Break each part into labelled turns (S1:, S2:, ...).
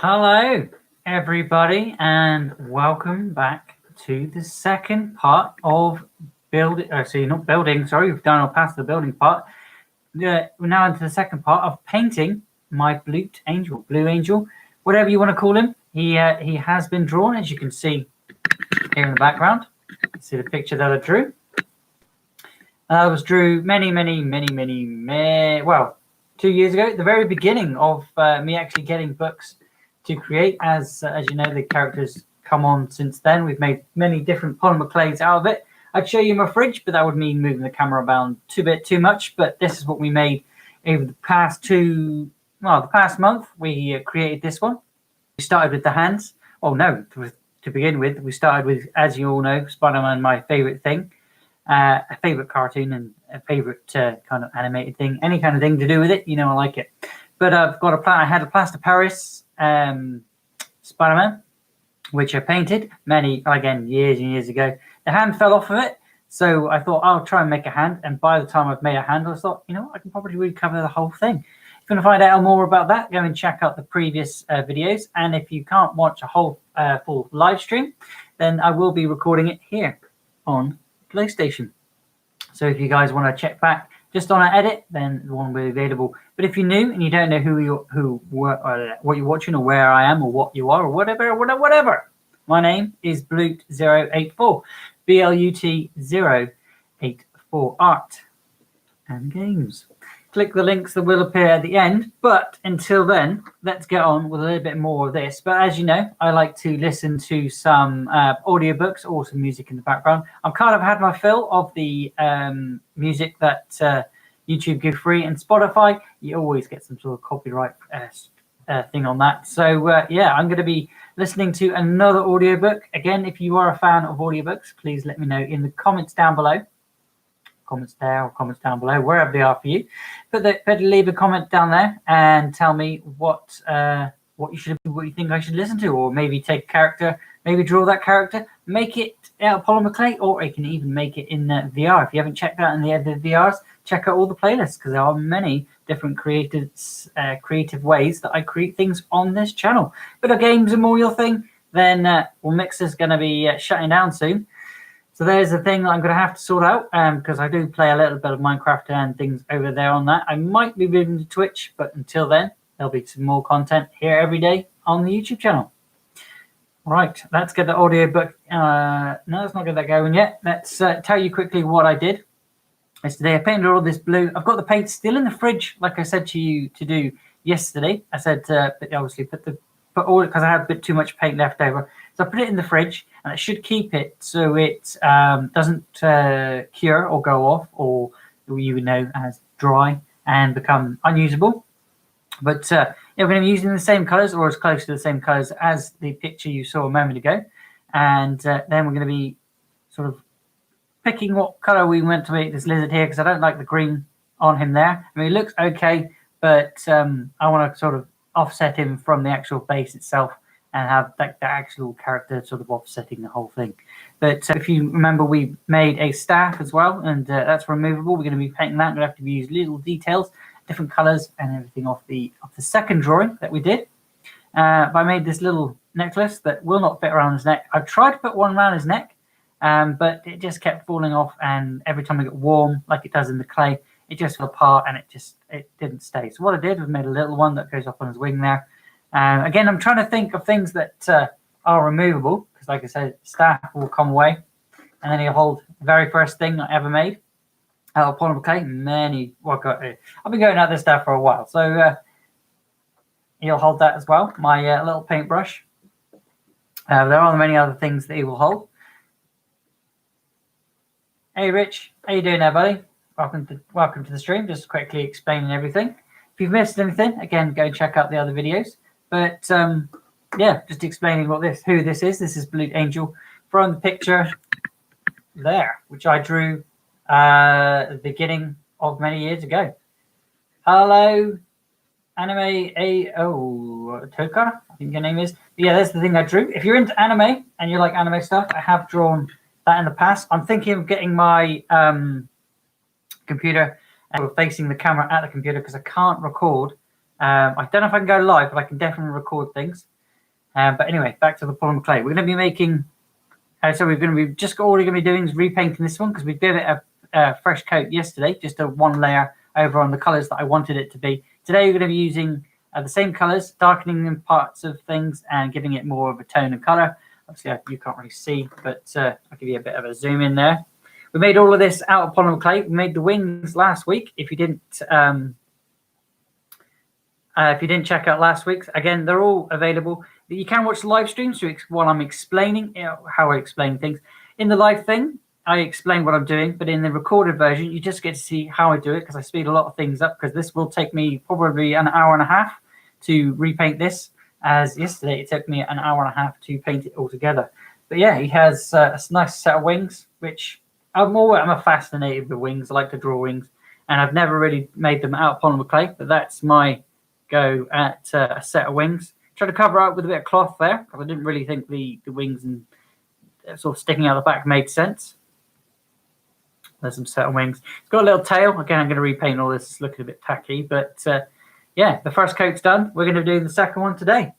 S1: Hello, everybody, and welcome back to the second part of building. Sorry, we've done our past the building part. We're now into the second part of painting my blue angel, whatever you want to call him. He has been drawn, as you can see here in the background. You can see the picture that I drew. I was drew well, 2 years ago, at the very beginning of me actually getting books to create. As you know, the characters come on since then. We've made many different polymer clays out of it. I'd show you my fridge, but that would mean moving the camera around too much. But this is what we made over the past month. We created this one. We started with the hands. Oh no, to begin with, we started with, as you all know, Spider-Man, my favorite thing. A favorite cartoon and a favorite kind of animated thing, any kind of thing to do with it, I like it. But I had a plaster Paris Spider-Man, which I painted years and years ago. The hand fell off of it, so I thought I'll try and make a hand. And by the time I've made a hand, I thought, I can probably recover the whole thing. If you want to find out more about that, go and check out the previous videos. And if you can't watch a whole full live stream, then I will be recording it here on PlayStation. So if you guys want to check back just on an edit, then the one will be available. But if you're new and you don't know what you're watching or where I am or what you are or whatever, my name is Blut084, BLUT084 Art and Games. Click the links that will appear at the end. But until then, let's get on with a little bit more of this. But as you know, I like to listen to some audiobooks or some music in the background. I've kind of had my fill of the music that YouTube give free, and Spotify, you always get some sort of copyright thing on that. So I'm going to be listening to another audiobook. Again, if you are a fan of audiobooks, please let me know in the comments down below. Comments there or comments down below, wherever they are for you. But leave a comment down there and tell me what you think I should listen to, or maybe take a character, maybe draw that character, make it out of polymer clay, or I can even make it in VR. If you haven't checked out in the VRs, check out all the playlists, because there are many different creative ways that I create things on this channel. But if games are more your thing, then Mixer's going to be shutting down soon. So there's the thing that I'm going to have to sort out, because I do play a little bit of Minecraft and things over there on that. I might be moving to Twitch, but until then, there'll be some more content here every day on the YouTube channel. Right, let's get the audiobook. No, let's not get that going yet. Let's tell you quickly what I did. Yesterday, I painted all this blue. I've got the paint still in the fridge, like I said to you to do yesterday. I said, obviously, put all it, because I had a bit too much paint left over. So I put it in the fridge, and it should keep it so it doesn't cure or go off, or you would know as dry and become unusable. But we're going to be using the same colors, or as close to the same colors as the picture you saw a moment ago. And then we're going to be sort of picking what color we want to make this lizard here, because I don't like the green on him there. I mean, it looks okay, but I want to sort of offset him from the actual base itself and have the actual character sort of offsetting the whole thing. But if you remember, we made a staff as well, and that's removable. We're going to be painting that. We're going to have to use little details, different colors, and everything off the second drawing that we did. But I made this little necklace that will not fit around his neck. I've tried to put one around his neck, but it just kept falling off, and every time it got warm, like it does in the clay, it just fell apart, and it didn't stay. So what I did was made a little one that goes up on his wing there. Again, I'm trying to think of things that are removable, because like I said, staff will come away, and then he'll hold the very first thing I ever made out of polymer clay. I've been going at this stuff for a while, so he'll hold that as well. My little paintbrush. There are many other things that he will hold. Hey Rich, how you doing there, buddy? Welcome to the stream. Just quickly explaining everything. If you've missed anything, again, go check out the other videos. But just explaining who this is. This is Blue Angel from the picture there, which I drew at the beginning of many years ago. Hello, Anime Toka, I think your name is. But yeah, that's the thing I drew. If you're into anime and you like anime stuff, I have drawn that in the past. I'm thinking of getting my computer and facing the camera at the computer, because I can't record I don't know if I can go live, but I can definitely record things. But anyway, back to the polymer clay. We're going to be making. So we're going to be all we're going to be doing is repainting this one because we gave it a fresh coat yesterday, just a one layer over on the colours that I wanted it to be. Today we're going to be using the same colours, darkening in parts of things and giving it more of a tone and colour. Obviously, you can't really see, but I'll give you a bit of a zoom in there. We made all of this out of polymer clay. We made the wings last week. If you didn't check out last week's, again, they're all available. You can watch the live streams while I'm explaining how I explain things. In the live thing, I explain what I'm doing, but in the recorded version, you just get to see how I do it because I speed a lot of things up because this will take me probably an hour and a half to repaint this, as yesterday it took me an hour and a half to paint it all together. But yeah, he has a nice set of wings, which I'm fascinated with wings. I like to draw wings, and I've never really made them out of polymer clay, but that's my go at a set of wings. Try to cover up with a bit of cloth there because I didn't really think the wings and sort of sticking out the back made sense. There's some set of wings. It's got a little tail. Again, I'm going to repaint all this. It's looking a bit tacky, but yeah, the first coat's done. We're going to do the second one today.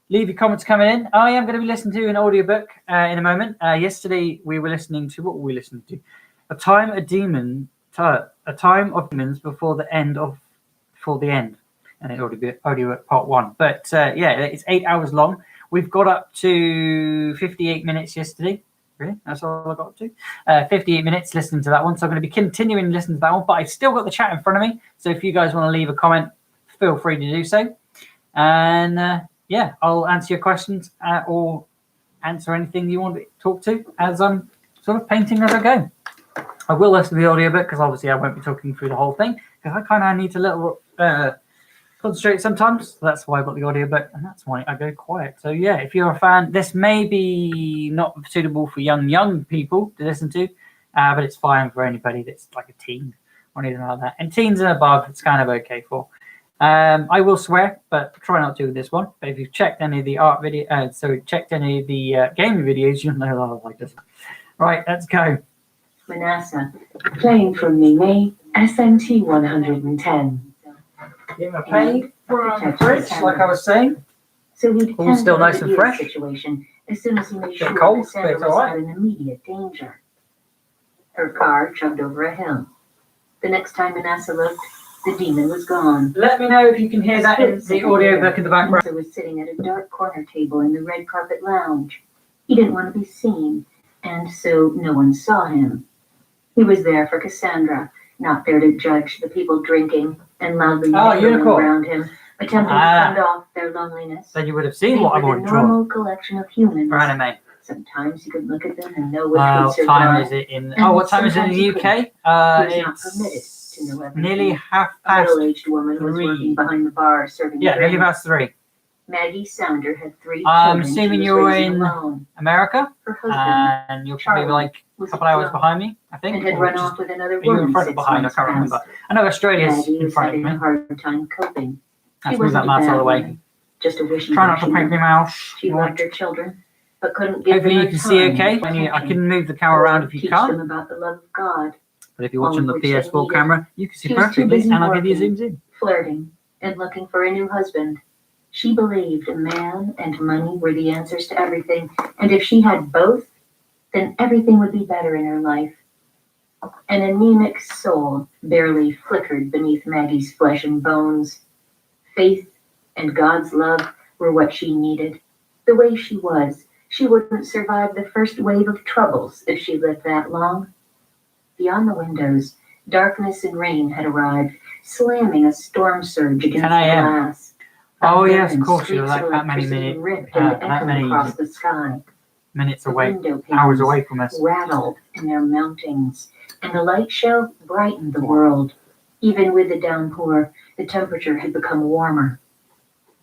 S1: Leave your comments coming in. I am going to be listening to an audiobook in a moment. Yesterday we were listening to, what were we listening to? A Time of Demons before the end. And it ought to be audiobook part 1. But yeah, it's 8 hours long. We've got up to 58 minutes yesterday. Really? That's all I got up to? 58 minutes listening to that one. So I'm going to be continuing listening to that one. But I've still got the chat in front of me. So if you guys want to leave a comment, feel free to do so. And yeah, I'll answer your questions or answer anything you want to talk to as I'm sort of painting as I go. I will listen to the audiobook because obviously I won't be talking through the whole thing because I kind of need to little concentrate sometimes. So that's why I got the audiobook and that's why I go quiet. So yeah, if you're a fan, this may be not suitable for young people to listen to, but it's fine for anybody that's like a teen or anything like that. And teens and above, it's kind of okay for. I will swear, but try not to with this one. But if you've checked any of the art video, checked any of the gaming videos, you'll know that I like this. Right, let's go.
S2: Manasseh, playing from May SMT 110.
S1: Give him a paid from the fridge, like I was saying.
S2: So he'd
S1: all still nice and fresh.
S2: Situation as soon as he made sure
S1: cold,
S2: Cassandra
S1: but it's
S2: was
S1: all
S2: not
S1: right.
S2: in immediate danger. Her car chugged over a hill. The next time Manasseh looked, the demon was gone.
S1: Let me know if you can hear that in the audiobook in the background.
S2: Manasseh was sitting at a dark corner table in the red carpet lounge. He didn't want to be seen, and so no one saw him. He was there for Cassandra, not there to judge the people drinking and loudly yelling around him, attempting to fend off their loneliness.
S1: Then you would have seen what I would draw.
S2: Normal collection of humans.
S1: For anime.
S2: Sometimes you could look at them and know which would survive.
S1: What time is it in? What time is it in the UK? It's nearly 3:30.
S2: A middle-aged woman was working behind the bar serving.
S1: Yeah, nearly past 3.
S2: Maggie Sounder had 3 children.
S1: I'm assuming you're in
S2: alone.
S1: America,
S2: Her husband,
S1: and you're probably like a couple hours behind me, I think.
S2: And had run off with another
S1: woman. You're in front or behind? I can't remember. I know Australia's in front of me.
S2: Maggie was having a hard time coping.
S1: Let's move that mouse all the way.
S2: Just a wishy.
S1: Try not to paint my mouse.
S2: She loved her children, but couldn't give
S1: Hopefully
S2: them
S1: you can see okay. I can move the camera around if you
S2: teach
S1: can't.
S2: them about the love of God.
S1: But if you're watching the PS4 camera, you can see perfectly, and I'll give you a zoom in.
S2: Flirting and looking for a new husband. She believed a man and money were the answers to everything, and if she had both, then everything would be better in her life. An anemic soul barely flickered beneath Maggie's flesh and bones. Faith and God's love were what she needed. The way she was, she wouldn't survive the first wave of troubles if she lived that long. Beyond the windows, darkness and rain had arrived, slamming a storm surge against the glass.
S1: Oh yes, of course. You're like that many minutes,
S2: across the sky.
S1: Minutes away, hours away from us.
S2: Rattled in their mountings, and the light show brightened the world. Even with the downpour, the temperature had become warmer.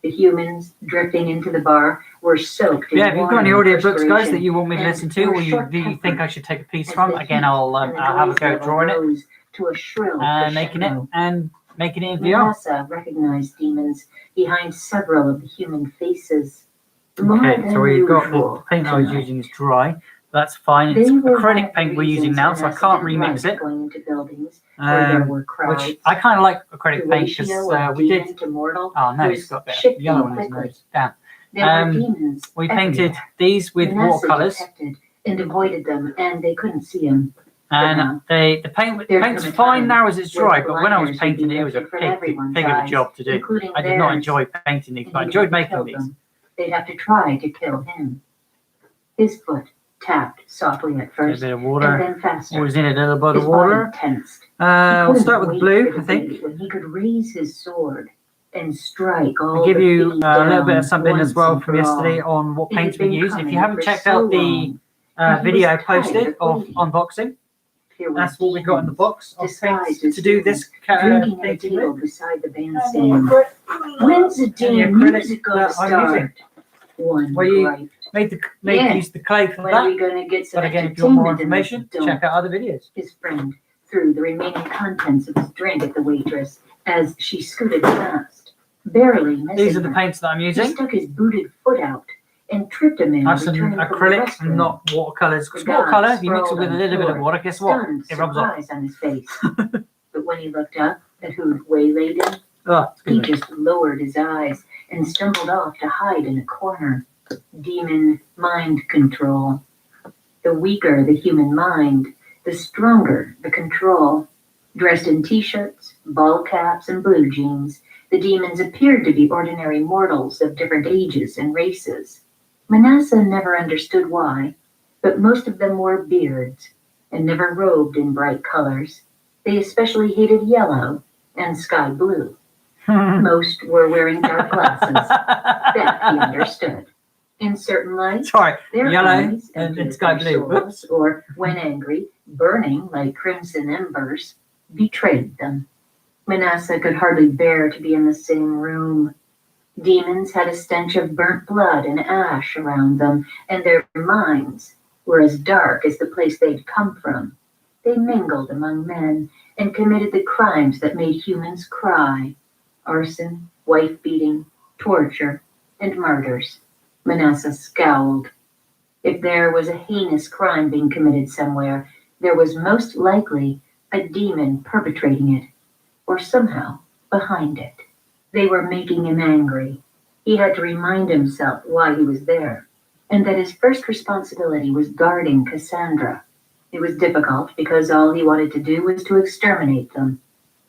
S2: The humans drifting into the bar were soaked in
S1: if you've got any audiobooks, guys, that you want me to listen to, or you think I should take a piece from, again, I'll have a go at drawing it,
S2: to a shrill
S1: making it in VR.
S2: Manasseh recognized demons behind several of the human faces.
S1: Okay, so we've got the paint I was using is dry, That's fine. It's
S2: They were
S1: acrylic paint we're using now, so I can't remix it.
S2: Going into buildings where there were crowds.
S1: Which I kind of like acrylic
S2: The
S1: paint because
S2: ratio of
S1: we did.
S2: demon to mortal
S1: Oh no,
S2: was
S1: it's got a bit of
S2: shifting
S1: yellow on his
S2: quickly.
S1: nose. Damn.
S2: There were demons
S1: We painted
S2: everywhere.
S1: these with
S2: Manasseh
S1: watercolors,
S2: detected and avoided them, and they couldn't see him.
S1: and the paint's fine now as it's dry. But when I was painting it, it was a pig of a job to do. I did not enjoy painting these, but I enjoyed making these.
S2: They'd have to try to kill him. His foot tapped softly at first,
S1: A bit of water.
S2: and then faster.
S1: Always in a little bit
S2: His
S1: of water.
S2: body tensed.
S1: We'll start with blue, I think.
S2: When he could raise his sword and strike all
S1: I'll give
S2: the
S1: you
S2: things
S1: a little bit
S2: down
S1: of something as
S2: once
S1: well
S2: and
S1: from
S2: for all.
S1: yesterday on what
S2: It had
S1: paints we
S2: been
S1: use. If
S2: coming
S1: you haven't
S2: for
S1: checked
S2: so
S1: out the
S2: long, and he
S1: video I
S2: was tired
S1: posted of
S2: waiting.
S1: unboxing,
S2: There were
S1: that's what we got in the box of paints
S2: disguised as
S1: to do this
S2: drinking at a
S1: painting
S2: table
S1: with.
S2: beside the bandstand. When's the damn
S1: acrylic
S2: music gonna
S1: that I'm using.
S2: start? One
S1: Where you
S2: griped.
S1: use the clay for
S2: When are we
S1: that.
S2: gonna get some
S1: But again, if you want more
S2: entertainment in
S1: information,
S2: this
S1: check
S2: dump?
S1: out other videos.
S2: His friend threw the remaining contents of his drink at the waitress as she scooted past, barely missing
S1: These are the
S2: her.
S1: paints that I'm
S2: He
S1: using.
S2: stuck his booted foot out and tripped a man
S1: That's some
S2: returning from the
S1: acrylic,
S2: restroom.
S1: not watercolors.
S2: The
S1: Because
S2: guy
S1: watercolor, if you mix it
S2: sprawled
S1: with a
S2: on the
S1: little bit of
S2: floor,
S1: water, guess what?
S2: Stunned
S1: It rubs off.
S2: surprise on his face. But when he looked up at who'd waylaid him,
S1: Oh,
S2: he
S1: excuse me.
S2: just lowered his eyes and stumbled off to hide in a corner. Demon mind control. The weaker the human mind, the stronger the control. Dressed in t-shirts, ball caps, and blue jeans, the demons appeared to be ordinary mortals of different ages and races. Manasseh never understood why, but most of them wore beards and never robed in bright colors. They especially hated yellow and sky blue. Most were wearing dark glasses. That he understood. In certain lights,
S1: Sorry,
S2: their
S1: yellow
S2: eyes
S1: and
S2: emptied
S1: it's sky
S2: of their
S1: blue.
S2: souls, or when angry, burning like crimson embers, betrayed them. Manasseh could hardly bear to be in the same room. Demons had a stench of burnt blood and ash around them, and their minds were as dark as the place they'd come from. They mingled among men and committed the crimes that made humans cry: arson, wife-beating, torture, and murders. Manasseh scowled. If there was a heinous crime being committed somewhere, there was most likely a demon perpetrating it, or somehow behind it. They were making him angry. He had to remind himself why he was there, and that his first responsibility was guarding Cassandra. It was difficult because all he wanted to do was to exterminate them.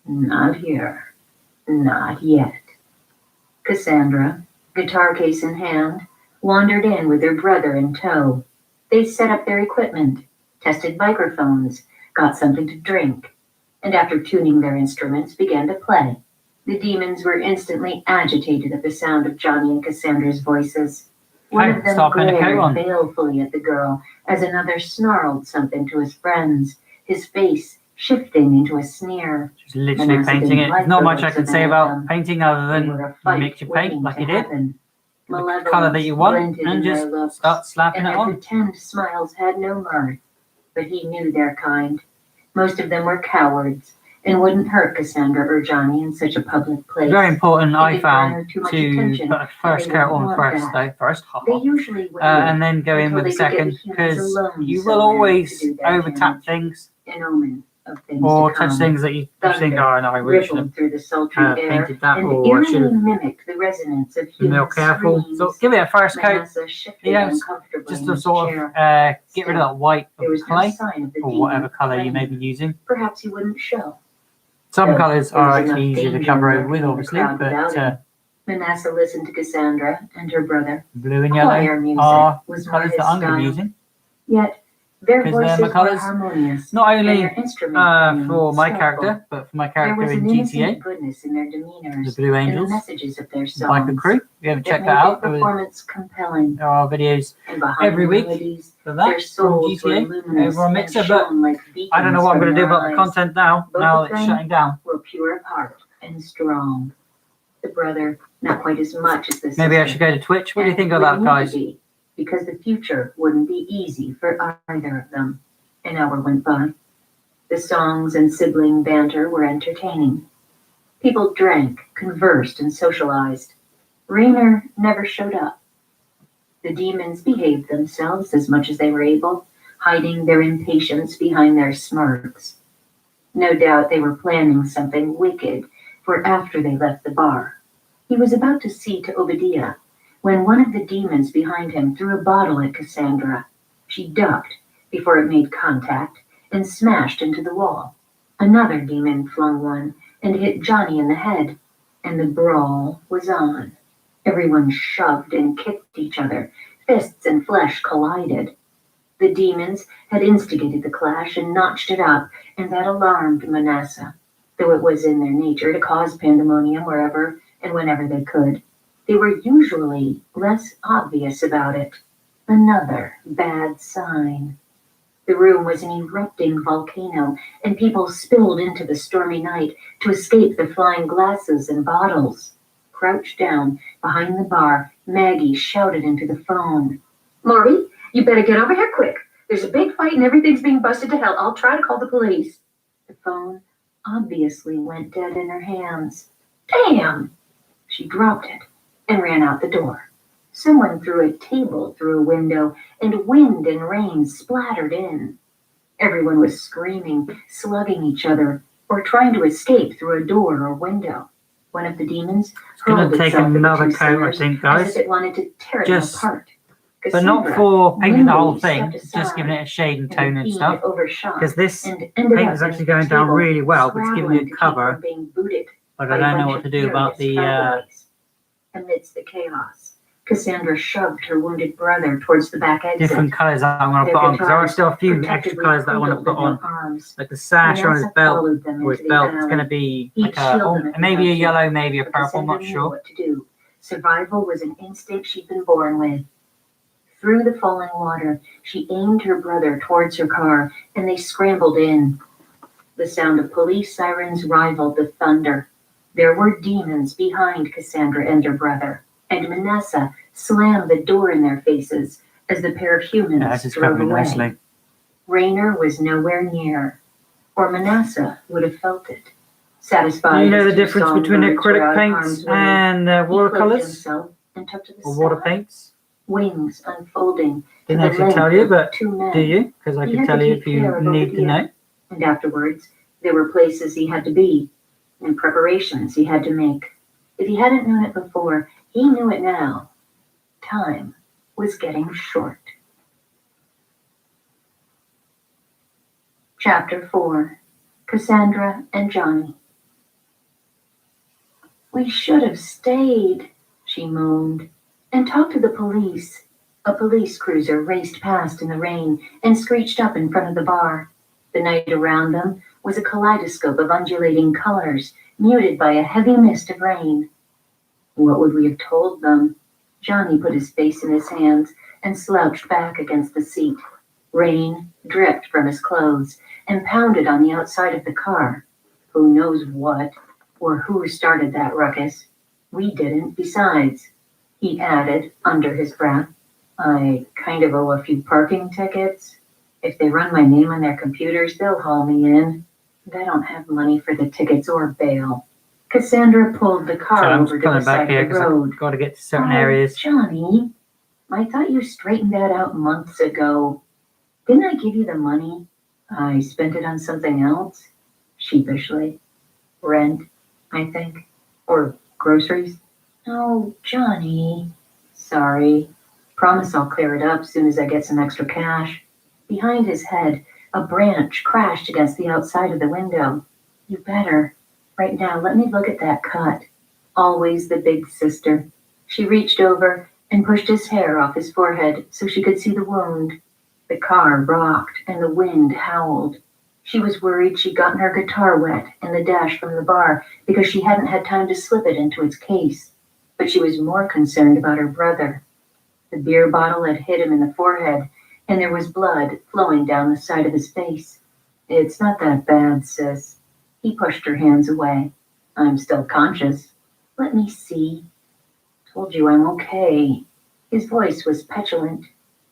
S2: Not here. Not yet. Cassandra, guitar case in hand, wandered in with her brother in tow. They set up their equipment, tested microphones, got something to drink, and after tuning their instruments, began to play. The demons were instantly agitated at the sound of Johnny and Cassandra's voices. One of them glared balefully at the girl as another snarled something to his friends, his face shifting into a sneer.
S1: Just literally painting it. There's not much I can say about painting other than you make your paint like you did. The colour that you want, and just start slapping it on.
S2: And their pretend smiles had no mirth, but he knew their kind. Most of them were cowards and wouldn't hurt Cassandra or Johnny in such a public place.
S1: Very important, I found,
S2: to
S1: put a first coat on first,
S2: They usually waited
S1: and then go in with the second, because you will always over tap things
S2: an omen of things
S1: or
S2: to come.
S1: touch things that you think, oh no, I really should have
S2: through the sultry air,
S1: painted that,
S2: and
S1: or I should have
S2: mimicked the resonance of
S1: been
S2: human
S1: more careful. So give it a first coat, just to sort of get rid of that white of the clay, or whatever colour you may be using.
S2: Perhaps he wouldn't show.
S1: Some colours are actually easier to cover over with, obviously, but
S2: Manasseh listened to Cassandra and her brother.
S1: blue and yellow are colours that I'm going to be using.
S2: Yet their
S1: Because they're
S2: voices
S1: my
S2: were
S1: colours,
S2: harmonious.
S1: not only
S2: and their instrument
S1: for my
S2: skillful.
S1: character, but for my
S2: There
S1: character
S2: was
S1: in
S2: an innocent
S1: GTA,
S2: goodness in their
S1: the
S2: demeanors
S1: Blue
S2: and the
S1: Angels,
S2: messages of their
S1: the Biker
S2: songs.
S1: Crew. If you haven't
S2: that
S1: checked
S2: made
S1: that out,
S2: their performance compelling.
S1: there are videos
S2: And behind
S1: every
S2: the
S1: week
S2: melodies,
S1: for
S2: their
S1: that from
S2: souls were
S1: GTA
S2: luminous
S1: over on
S2: and
S1: Mixer, but
S2: shone like
S1: I don't know
S2: beacons
S1: what I'm going
S2: from
S1: to do
S2: their
S1: about the
S2: eyes.
S1: content now,
S2: Both
S1: now
S2: of
S1: it's
S2: them
S1: shutting down.
S2: were pure of heart and strong. The brother, not quite as much as the sister.
S1: Maybe I should go to Twitch. What do you think of that, guys?
S2: Because the future wouldn't be easy for either of them. An hour went by. The songs and sibling banter were entertaining. People drank, conversed, and socialized. Raynor never showed up. The demons behaved themselves as much as they were able, hiding their impatience behind their smirks. No doubt they were planning something wicked for after they left the bar. He was about to see to Obadiah when one of the demons behind him threw a bottle at Cassandra. She ducked before it made contact and smashed into the wall. Another demon flung one and hit Johnny in the head, and the brawl was on. Everyone shoved and kicked each other. Fists and flesh collided. The demons had instigated the clash and notched it up, and that alarmed Manasseh, though it was in their nature to cause pandemonium wherever and whenever they could. They were usually less obvious about it. Another bad sign. The room was an erupting volcano, and people spilled into the stormy night to escape the flying glasses and bottles. Crouched down behind the bar, Maggie shouted into the phone. "Maury, you better get over here quick. There's a big fight and everything's being busted to hell. I'll try to call the police." The phone obviously went dead in her hands. Damn! She dropped it and ran out the door. Someone threw a table through a window, and wind and rain splattered in. Everyone was screaming, slugging each other, or trying to escape through a door or window. One of the demons hurled
S1: Take
S2: itself at the
S1: another
S2: two
S1: coat, I
S2: sailors
S1: think,
S2: as
S1: guys.
S2: if it wanted to tear them apart.
S1: But not for painting the whole thing,
S2: Nimbly stepped
S1: just giving it a shade and
S2: aside,
S1: tone and
S2: the
S1: stuff.
S2: fiend overshot
S1: Because this
S2: and
S1: paint
S2: ended up
S1: is actually
S2: against the
S1: going down
S2: table,
S1: really well, but it's giving me
S2: scrabbling
S1: a
S2: to keep
S1: cover.
S2: from being booted
S1: But
S2: by
S1: I
S2: a
S1: don't know
S2: bunch
S1: what
S2: of
S1: to do about
S2: furious
S1: the
S2: cowboys. Amidst the chaos, Cassandra shoved her wounded brother towards the back exit.
S1: different colours that I'm going to put on, because there are still a few extra colours that I want to put on. Like the sash on his belt, or his belt, it's going to be like maybe a yellow, maybe a purple, I'm not sure.
S2: What to do. Survival was an instinct she'd been born with. Through the falling water, she aimed her brother towards her car, and they scrambled in. The sound of police sirens rivaled the thunder. There were demons behind Cassandra and her brother, and Manasseh slammed the door in their faces as the pair of humans drove away. Nicely. Rayner was nowhere near, or Manasseh would have felt it. Satisfied,
S1: do you know the difference between acrylic paints and watercolors or water paints?
S2: Wings unfolding.
S1: Didn't actually tell you, but do you? Because I can tell you if you need to know.
S2: And afterwards, there were places he had to be, and preparations he had to make. If he hadn't known it before, he knew it now. Time was getting short. Chapter 4. Cassandra and Johnny. "We should have stayed," she moaned, "and talked to the police." A police cruiser raced past in the rain and screeched up in front of the bar. The night around them was a kaleidoscope of undulating colors, muted by a heavy mist of rain. What would we have told them? Johnny put his face in his hands and slouched back against the seat. Rain dripped from his clothes and pounded on the outside of the car. Who knows what or who started that ruckus? We didn't, besides. He added under his breath, "I kind of owe a few parking tickets. If they run my name on their computers, they'll haul me in. But I don't have money for the tickets or bail." Cassandra pulled the car over to the side of the road.
S1: I've got to get to certain areas.
S2: "Johnny, I thought you straightened that out months ago. Didn't I give you the money?" "I spent it on something else," sheepishly. "Rent, I think. Or groceries." "Oh, Johnny." "Sorry. Promise I'll clear it up soon as I get some extra cash." Behind his head, a branch crashed against the outside of the window. "You better. Right now, let me look at that cut." Always the big sister. She reached over and pushed his hair off his forehead so she could see the wound. The car rocked and the wind howled. She was worried she'd gotten her guitar wet in the dash from the bar because she hadn't had time to slip it into its case. But she was more concerned about her brother. The beer bottle had hit him in the forehead, and there was blood flowing down the side of his face. "It's not that bad, sis." He pushed her hands away. "I'm still conscious." "Let me see." "Told you I'm okay." His voice was petulant.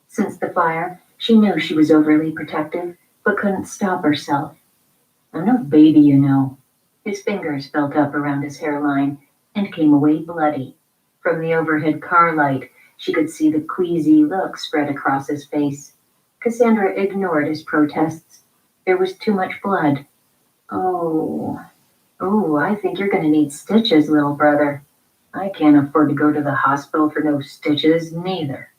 S2: Since the fire, she knew she was overly protective, but couldn't stop herself. "I'm no baby, you know." His fingers felt up around his hairline and came away bloody. From the overhead car light, she could see the queasy look spread across his face. Cassandra ignored his protests. There was too much blood. Oh, I think you're going to need stitches, little brother. I can't afford to go to the hospital for no stitches, neither,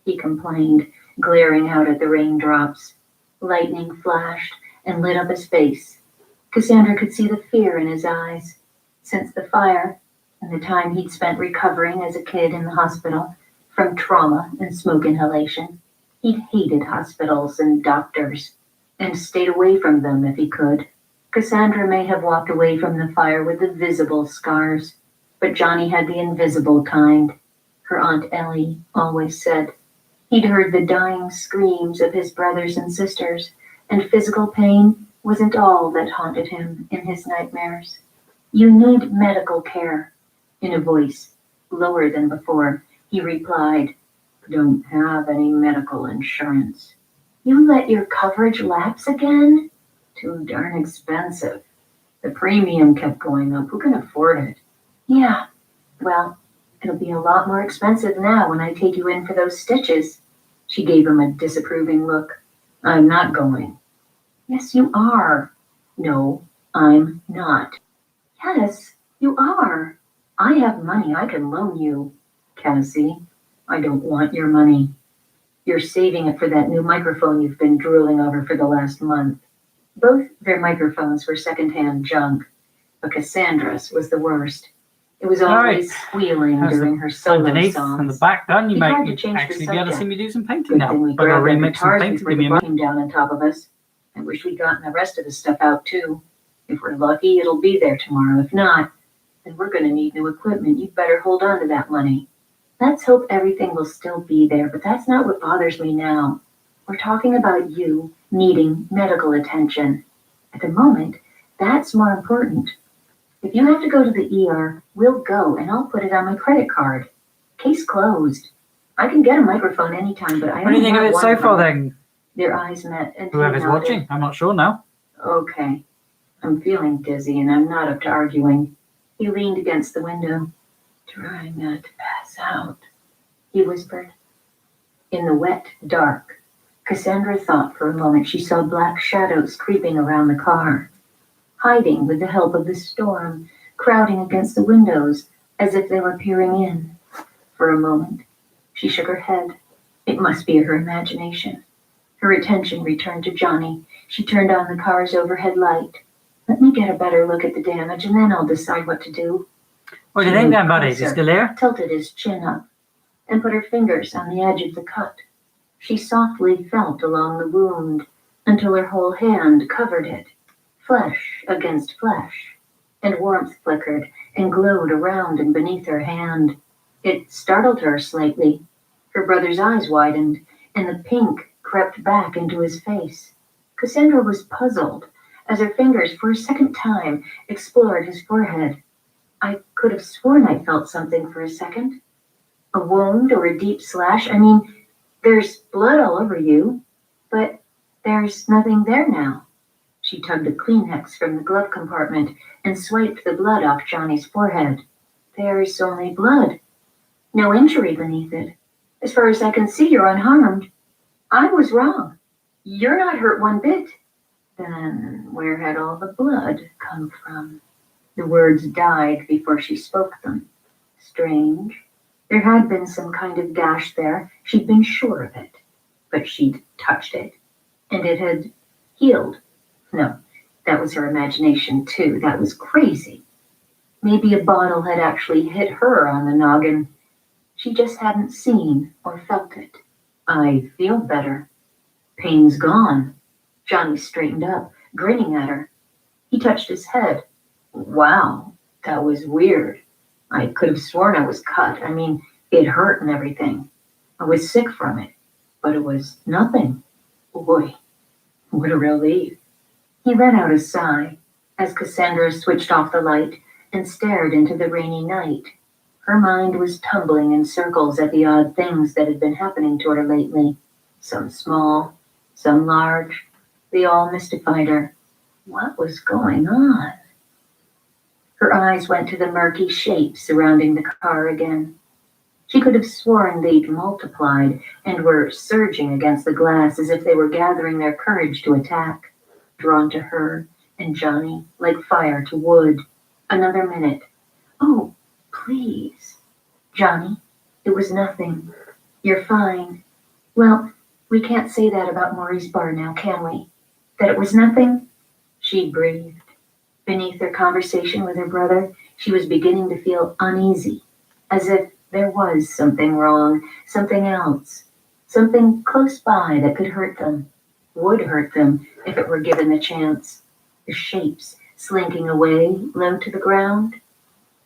S2: he complained, glaring out at the raindrops. Lightning flashed and lit up his face. Cassandra could see the fear in his eyes. Since the fire and the time he'd spent recovering as a kid in the hospital from trauma and smoke inhalation, he'd hated hospitals and doctors and stayed away from them if he could. Cassandra may have walked away from the fire with the visible scars, but Johnny had the invisible kind. Her Aunt Ellie always said. He'd heard the dying screams of his brothers and sisters, and physical pain wasn't all that haunted him in his nightmares. You need medical care. In a voice lower than before, he replied, Don't have any medical insurance. You let your coverage lapse again? Too darn expensive. The premium kept going up. Who can afford it? Yeah, well, it'll be a lot more expensive now when I take you in for those stitches. She gave him a disapproving look. I'm not going. Yes, you are. No, I'm not. Yes, you are. I have money I can loan you. Cassie, I don't want your money. You're saving it for that new microphone you've been drooling over for the last month. Both their microphones were secondhand junk, but Cassandra's was the worst. It was always squealing during her solo
S1: underneath
S2: songs.
S1: And the back done, you
S2: He
S1: might
S2: tried to change the
S1: actually be able to see me do some painting
S2: Good
S1: now.
S2: thing we
S1: I've got to
S2: grabbed our
S1: remix some
S2: guitars
S1: painting.
S2: before
S1: Give me
S2: the
S1: a
S2: bar
S1: minute.
S2: came down on top of us. I wish we'd gotten the rest of the stuff out too. If we're lucky, it'll be there tomorrow. If not, then we're going to need new equipment. You'd better hold on to that money. Let's hope everything will still be there, but that's not what bothers me now. We're talking about you needing medical attention. At the moment, that's more important. If you have to go to the ER, we'll go, and I'll put it on my credit card. Case closed. I can get a microphone anytime, but I
S1: What do you think of it so far
S2: right.
S1: then?
S2: Their eyes met, and
S1: Whoever's
S2: he nodded.
S1: watching, I'm not sure now.
S2: Okay. I'm feeling dizzy, and I'm not up to arguing. He leaned against the window. Try not to pass out, he whispered. In the wet dark, Cassandra thought for a moment she saw black shadows creeping around the car, hiding with the help of the storm, crowding against the windows as if they were peering in. For a moment, she shook her head. It must be her imagination. Her attention returned to Johnny. She turned on the car's overhead light. Let me get a better look at the damage, and then I'll decide what to do.
S1: What do you think then, buddy? Is he still here?
S2: Tilted his chin up and put her fingers on the edge of the cut. She softly felt along the wound until her whole hand covered it, flesh against flesh, and warmth flickered and glowed around and beneath her hand. It startled her slightly. Her brother's eyes widened, and the pink crept back into his face. Cassandra was puzzled as her fingers for a second time explored his forehead. I could have sworn I felt something for a second. A wound or a deep slash. I mean, there's blood all over you, but there's nothing there now. She tugged a Kleenex from the glove compartment and swiped the blood off Johnny's forehead. There's only blood. No injury beneath it. As far as I can see, you're unharmed. I was wrong. You're not hurt one bit. Then where had all the blood come from? The words died before she spoke them. Strange. There had been some kind of gash there. She'd been sure of it. But she'd touched it. And it had healed. No, that was her imagination too. That was crazy. Maybe a bottle had actually hit her on the noggin. She just hadn't seen or felt it. I feel better. Pain's gone. Johnny straightened up, grinning at her. He touched his head. Wow, that was weird. I could have sworn I was cut. I mean, it hurt and everything. I was sick from it, but it was nothing. Boy, what a relief. He let out a sigh as Cassandra switched off the light and stared into the rainy night. Her mind was tumbling in circles at the odd things that had been happening to her lately. Some small, some large. They all mystified her. What was going on? Her eyes went to the murky shape surrounding the car again. She could have sworn they'd multiplied and were surging against the glass as if they were gathering their courage to attack, drawn to her and Johnny like fire to wood. Another minute. Oh, please. Johnny, it was nothing. You're fine. Well, we can't say that about Maury's bar now, can we? That it was nothing? She breathed. Beneath their conversation with her brother, she was beginning to feel uneasy, as if there was something wrong, something else, something close by that could hurt them, would hurt them if it were given the chance. The shapes slinking away low to the ground.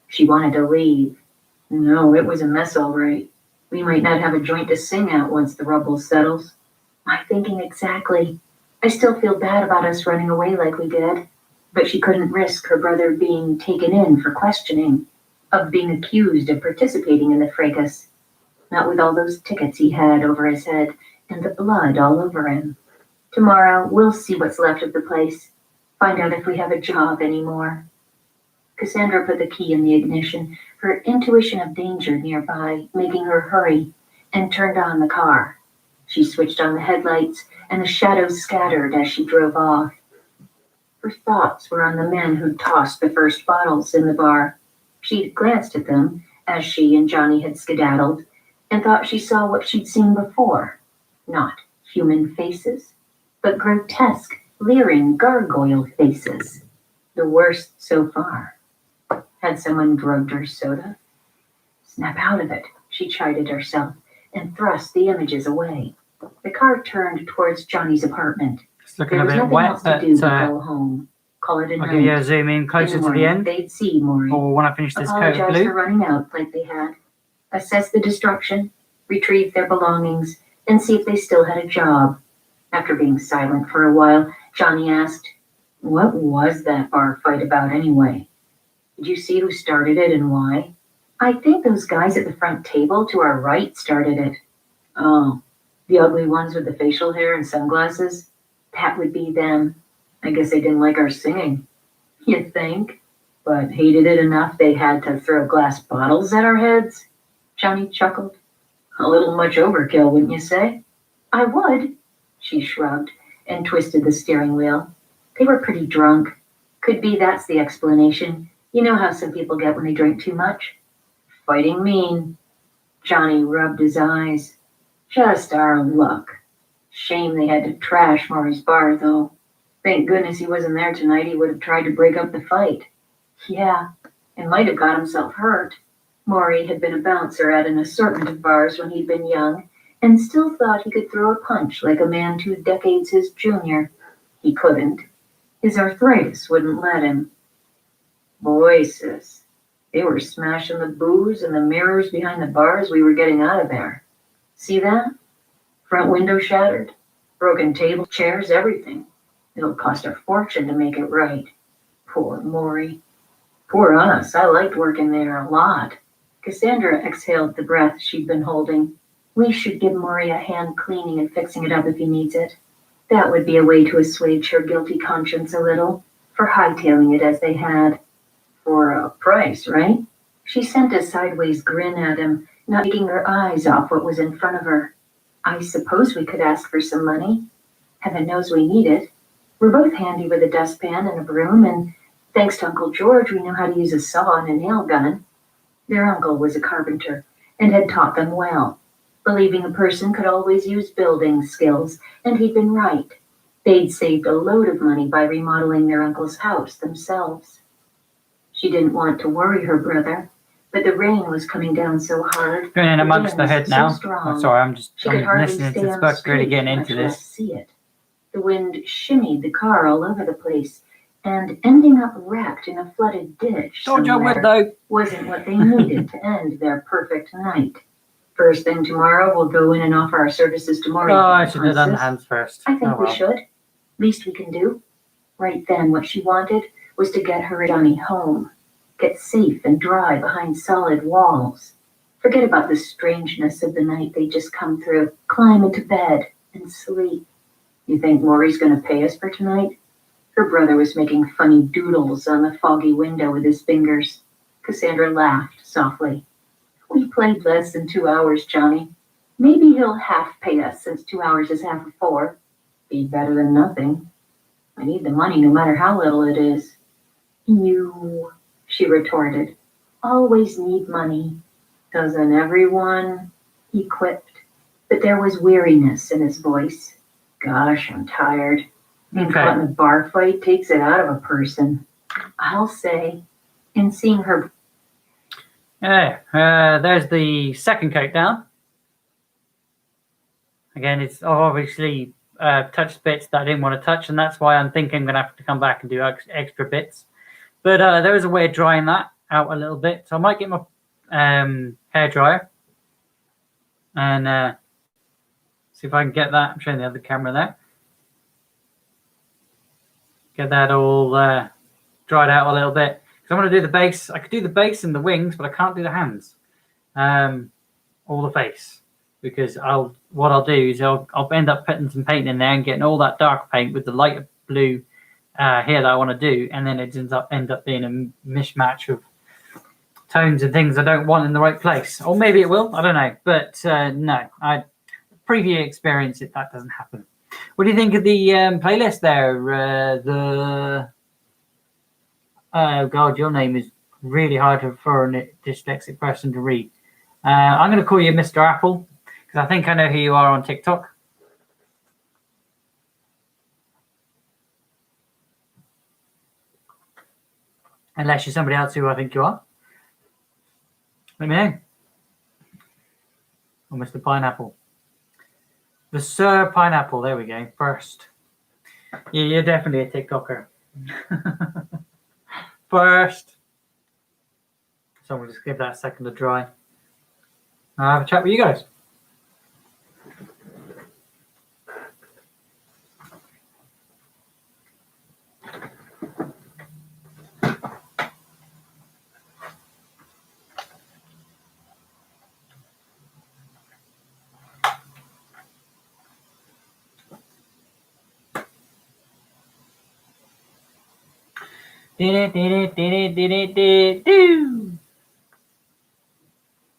S2: She wanted to leave. No, it was a mess all right. We might not have a joint to sing at once the rubble settles. My thinking exactly. I still feel bad about us running away like we did, but she couldn't risk her brother being taken in for questioning, of being accused of participating in the fracas, not with all those tickets he had over his head and the blood all over him. Tomorrow we'll see what's left of the place, find out if we have a job anymore. Cassandra put the key in the ignition, her intuition of danger nearby making her hurry, and turned on the car. She switched on the headlights, and the shadows scattered as she drove off. Her thoughts were on the men who'd tossed the first bottles in the bar. She'd glanced at them as she and Johnny had skedaddled, and thought she saw what she'd seen before. Not human faces, but grotesque, leering gargoyle faces. The worst so far. Had someone drugged her soda? Snap out of it, she chided herself, and thrust the images away. The car turned towards Johnny's apartment.
S1: It's looking
S2: There
S1: a
S2: was
S1: bit
S2: nothing
S1: wet,
S2: else to
S1: but
S2: do but go home. Call it a
S1: I'll
S2: night.
S1: give you a zoom in closer
S2: In the
S1: to the
S2: morning,
S1: end,
S2: they'd see Maury.
S1: or when I finish this coat of
S2: Apologize for
S1: blue.
S2: running out like they had. Assess the destruction, retrieve their belongings, and see if they still had a job. After being silent for a while, Johnny asked, "What was that bar fight about anyway? Did you see who started it and why?" "I think those guys at the front table to our right started it." "Oh, the ugly ones with the facial hair and sunglasses? That would be them. I guess they didn't like our singing." "You think? But hated it enough they had to throw glass bottles at our heads?" Johnny chuckled. "A little much overkill, wouldn't you say?" "I would." She shrugged and twisted the steering wheel. They were pretty drunk. Could be that's the explanation. You know how some people get when they drink too much? "Fighting mean." Johnny rubbed his eyes. "Just our luck. Shame they had to trash Maury's bar, though. Thank goodness he wasn't there tonight. He would have tried to break up the fight." "Yeah, and might have got himself hurt." Maury had been a bouncer at an assortment of bars when he'd been young, and still thought he could throw a punch like a man 2 decades his junior. He couldn't. His arthritis wouldn't let him. "Boy, sis, they were smashing the booze and the mirrors behind the bars we were getting out of there. See that? Front window shattered, broken table, chairs, everything. It'll cost a fortune to make it right. Poor Maury. Poor us. I liked working there a lot." Cassandra exhaled the breath she'd been holding. "We should give Maury a hand cleaning and fixing it up if he needs it. That would be a way to assuage her guilty conscience a little, for hightailing it as they had." "For a price, right?" She sent a sideways grin at him, not taking her eyes off what was in front of her. "I suppose we could ask for some money. Heaven knows we need it. We're both handy with a dustpan and a broom, and thanks to Uncle George, we know how to use a saw and a nail gun." Their uncle was a carpenter and had taught them well, believing a person could always use building skills, and he'd been right. They'd saved a load of money by remodeling their uncle's house themselves. She didn't want to worry her brother, but the rain was coming down so hard.
S1: Going in amongst the
S2: wind
S1: hood
S2: so
S1: now.
S2: strong,
S1: I'm sorry, I'm
S2: hardly
S1: listening
S2: stay
S1: to this
S2: on the
S1: book, really
S2: street,
S1: getting
S2: much
S1: into
S2: less
S1: this.
S2: see it. The wind shimmied the car all over the place, and ending up wrecked in a flooded ditch
S1: Told you I would,
S2: somewhere
S1: though.
S2: wasn't what they needed to end their perfect night. "First thing tomorrow, we'll go in and offer our services to Maury."
S1: Oh, I should have done the
S2: Francis.
S1: hands first.
S2: "I think
S1: Oh,
S2: we
S1: well.
S2: should. Least we can do." Right then, what she wanted was to get her and Johnny home. Get safe and dry behind solid walls. Forget about the strangeness of the night they'd just come through. Climb into bed and sleep. "You think Maury's going to pay us for tonight?" Her brother was making funny doodles on the foggy window with his fingers. Cassandra laughed softly. We played less than 2 hours, Johnny. Maybe he'll half pay us since 2 hours is half of 4. Be better than nothing. I need the money no matter how little it is. You, she retorted, always need money. Doesn't everyone? He quipped, but there was weariness in his voice. Gosh, I'm tired. Being caught in a bar fight takes it out of a person. I'll say. And seeing her.
S1: Yeah, there's the second coat down. Again, it's obviously touched bits that I didn't want to touch, and that's why I'm thinking I'm going to have to come back and do extra bits. But there is a way of drying that out a little bit. So I might get my hair dryer and see if I can get that. I'm showing the other camera there. Get that all dried out a little bit. Because I want to do the base. I could do the base and the wings, but I can't do the hands or the face. Because what I'll do is I'll end up putting some paint in there and getting all that dark paint with the lighter blue here that I want to do, and then it end up being a mishmash of tones and things I don't want in the right place. Or maybe it will, I don't know. But no, preview experience, that doesn't happen. What do you think of the playlist there? Oh God, your name is really hard for a dyslexic person to read. I'm going to call you Mr. Apple, because I think I know who you are on TikTok. Unless you're somebody else who I think you are. Let me know. Or Mr. Pineapple. The Sir Pineapple, there we go, first. Yeah, you're definitely a TikToker. First. So we'll just give that a second to dry. I'll have a chat with you guys.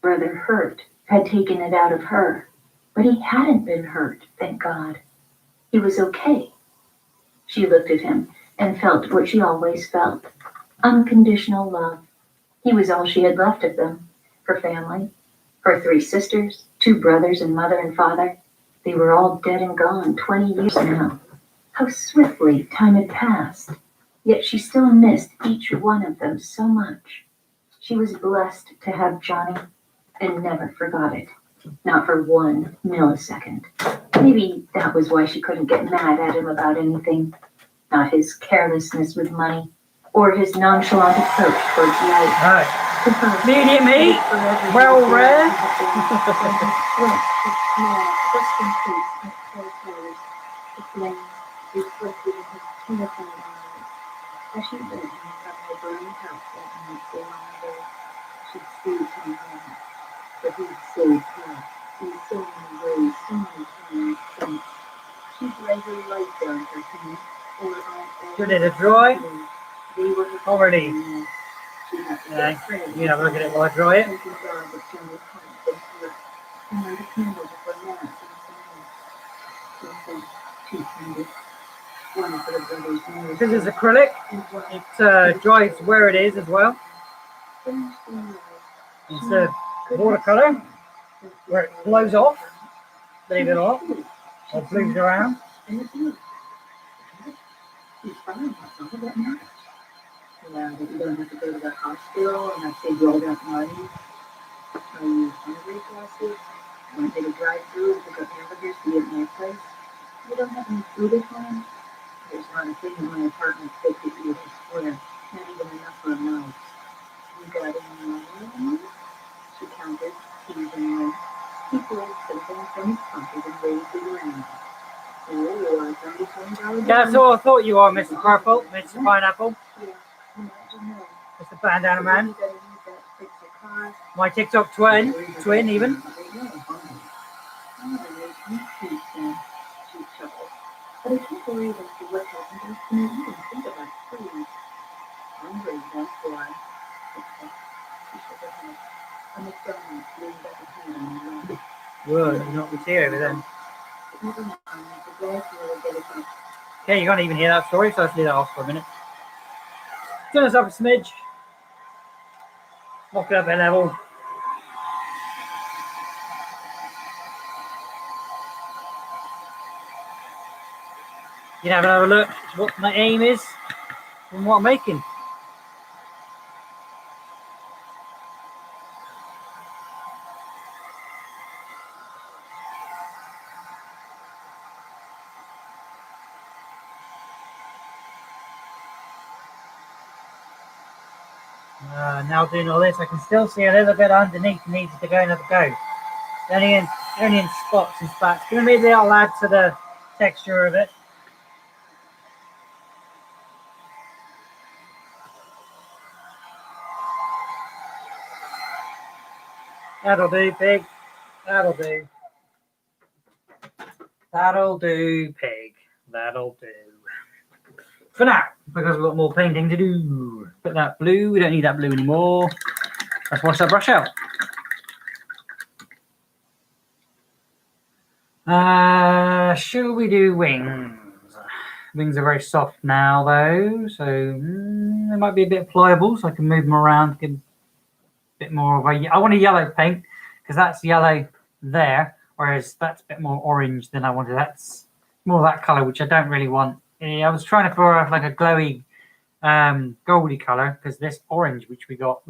S2: Brother Hurt had taken it out of her, but he hadn't been hurt, thank God. He was okay. She looked at him and felt what she always felt, unconditional love. He was all she had left of them, her family, her 3 sisters, 2 brothers and mother and father. They were all dead and gone 20 years now. How swiftly time had passed. Yet she still missed each one of them so much. She was blessed to have Johnny and never forgot it. Not for 1 millisecond. Maybe that was why she couldn't get mad at him about anything. Not his carelessness with money or his nonchalant approach towards life.
S1: Right. Medium heat, well rare.
S2: As she led him from the burning house that night so long ago, she'd saved him then. But he'd saved her in so many ways, so many times since. She'd lay her life down for him, or
S1: Should it have dry?
S2: They were her
S1: Already.
S2: She'd have to
S1: Yeah,
S2: get credit.
S1: you have a look at it while I dry it.
S2: Thanking God that Johnny hadn't been hurt. And light a candle before Mass and some she sent 2 candles. One for the brothers' nose.
S1: This is acrylic. It dries where it is as well. It's a watercolor where it blows off, believe it or not, or blows around.
S2: Yeah, that you don't have to go to the hospital and have to roll up money. Are you hungry, Cassie? Want to take a drive through and pick up hamburgers to get my place? You don't have any food at home? There's not a thing in my apartment fit to eat a square, not even enough for a mouse. You got any money? She counted, teasingly. He pulled something from his pocket and raised it around. Oh, you want $37?
S1: Yeah, that's all I thought you are, Mr. Purple, Mr. Pineapple,
S2: Yeah, imagine that.
S1: Mr. Bandana Man.
S2: You gotta use that to fix your car.
S1: My TikTok twin even.
S2: She chuckled. But I can't believe as to what happened to us when I even think about food. Hungry, that's why. She shook her head. A McDonald's leaned up a hand on the line.
S1: Whoa, you're not the tea over then.
S2: Never mind, the drive-thru will get it up.
S1: Okay, you can't even hear that story, so let's leave that off for a minute. Turn us up a smidge. Knock it up a level. You can have another look at what my aim is and what I'm making. Now doing all this, I can still see a little bit underneath needs to go another go. Only in spots and spats. Gonna maybe I'll add to the texture of it. That'll do, pig. That'll do. That'll do, pig. That'll do. For now, because we've got more painting to do. Put that blue. We don't need that blue anymore. Let's wash that brush out. Should we do wings? Wings are very soft now, though, so they might be a bit pliable, so I can move them around, give a bit more of a. I want a yellow paint because that's yellow there, whereas that's a bit more orange than I wanted. That's more that color, which I don't really want. I was trying to for like a glowy, goldy color because this orange, which we got.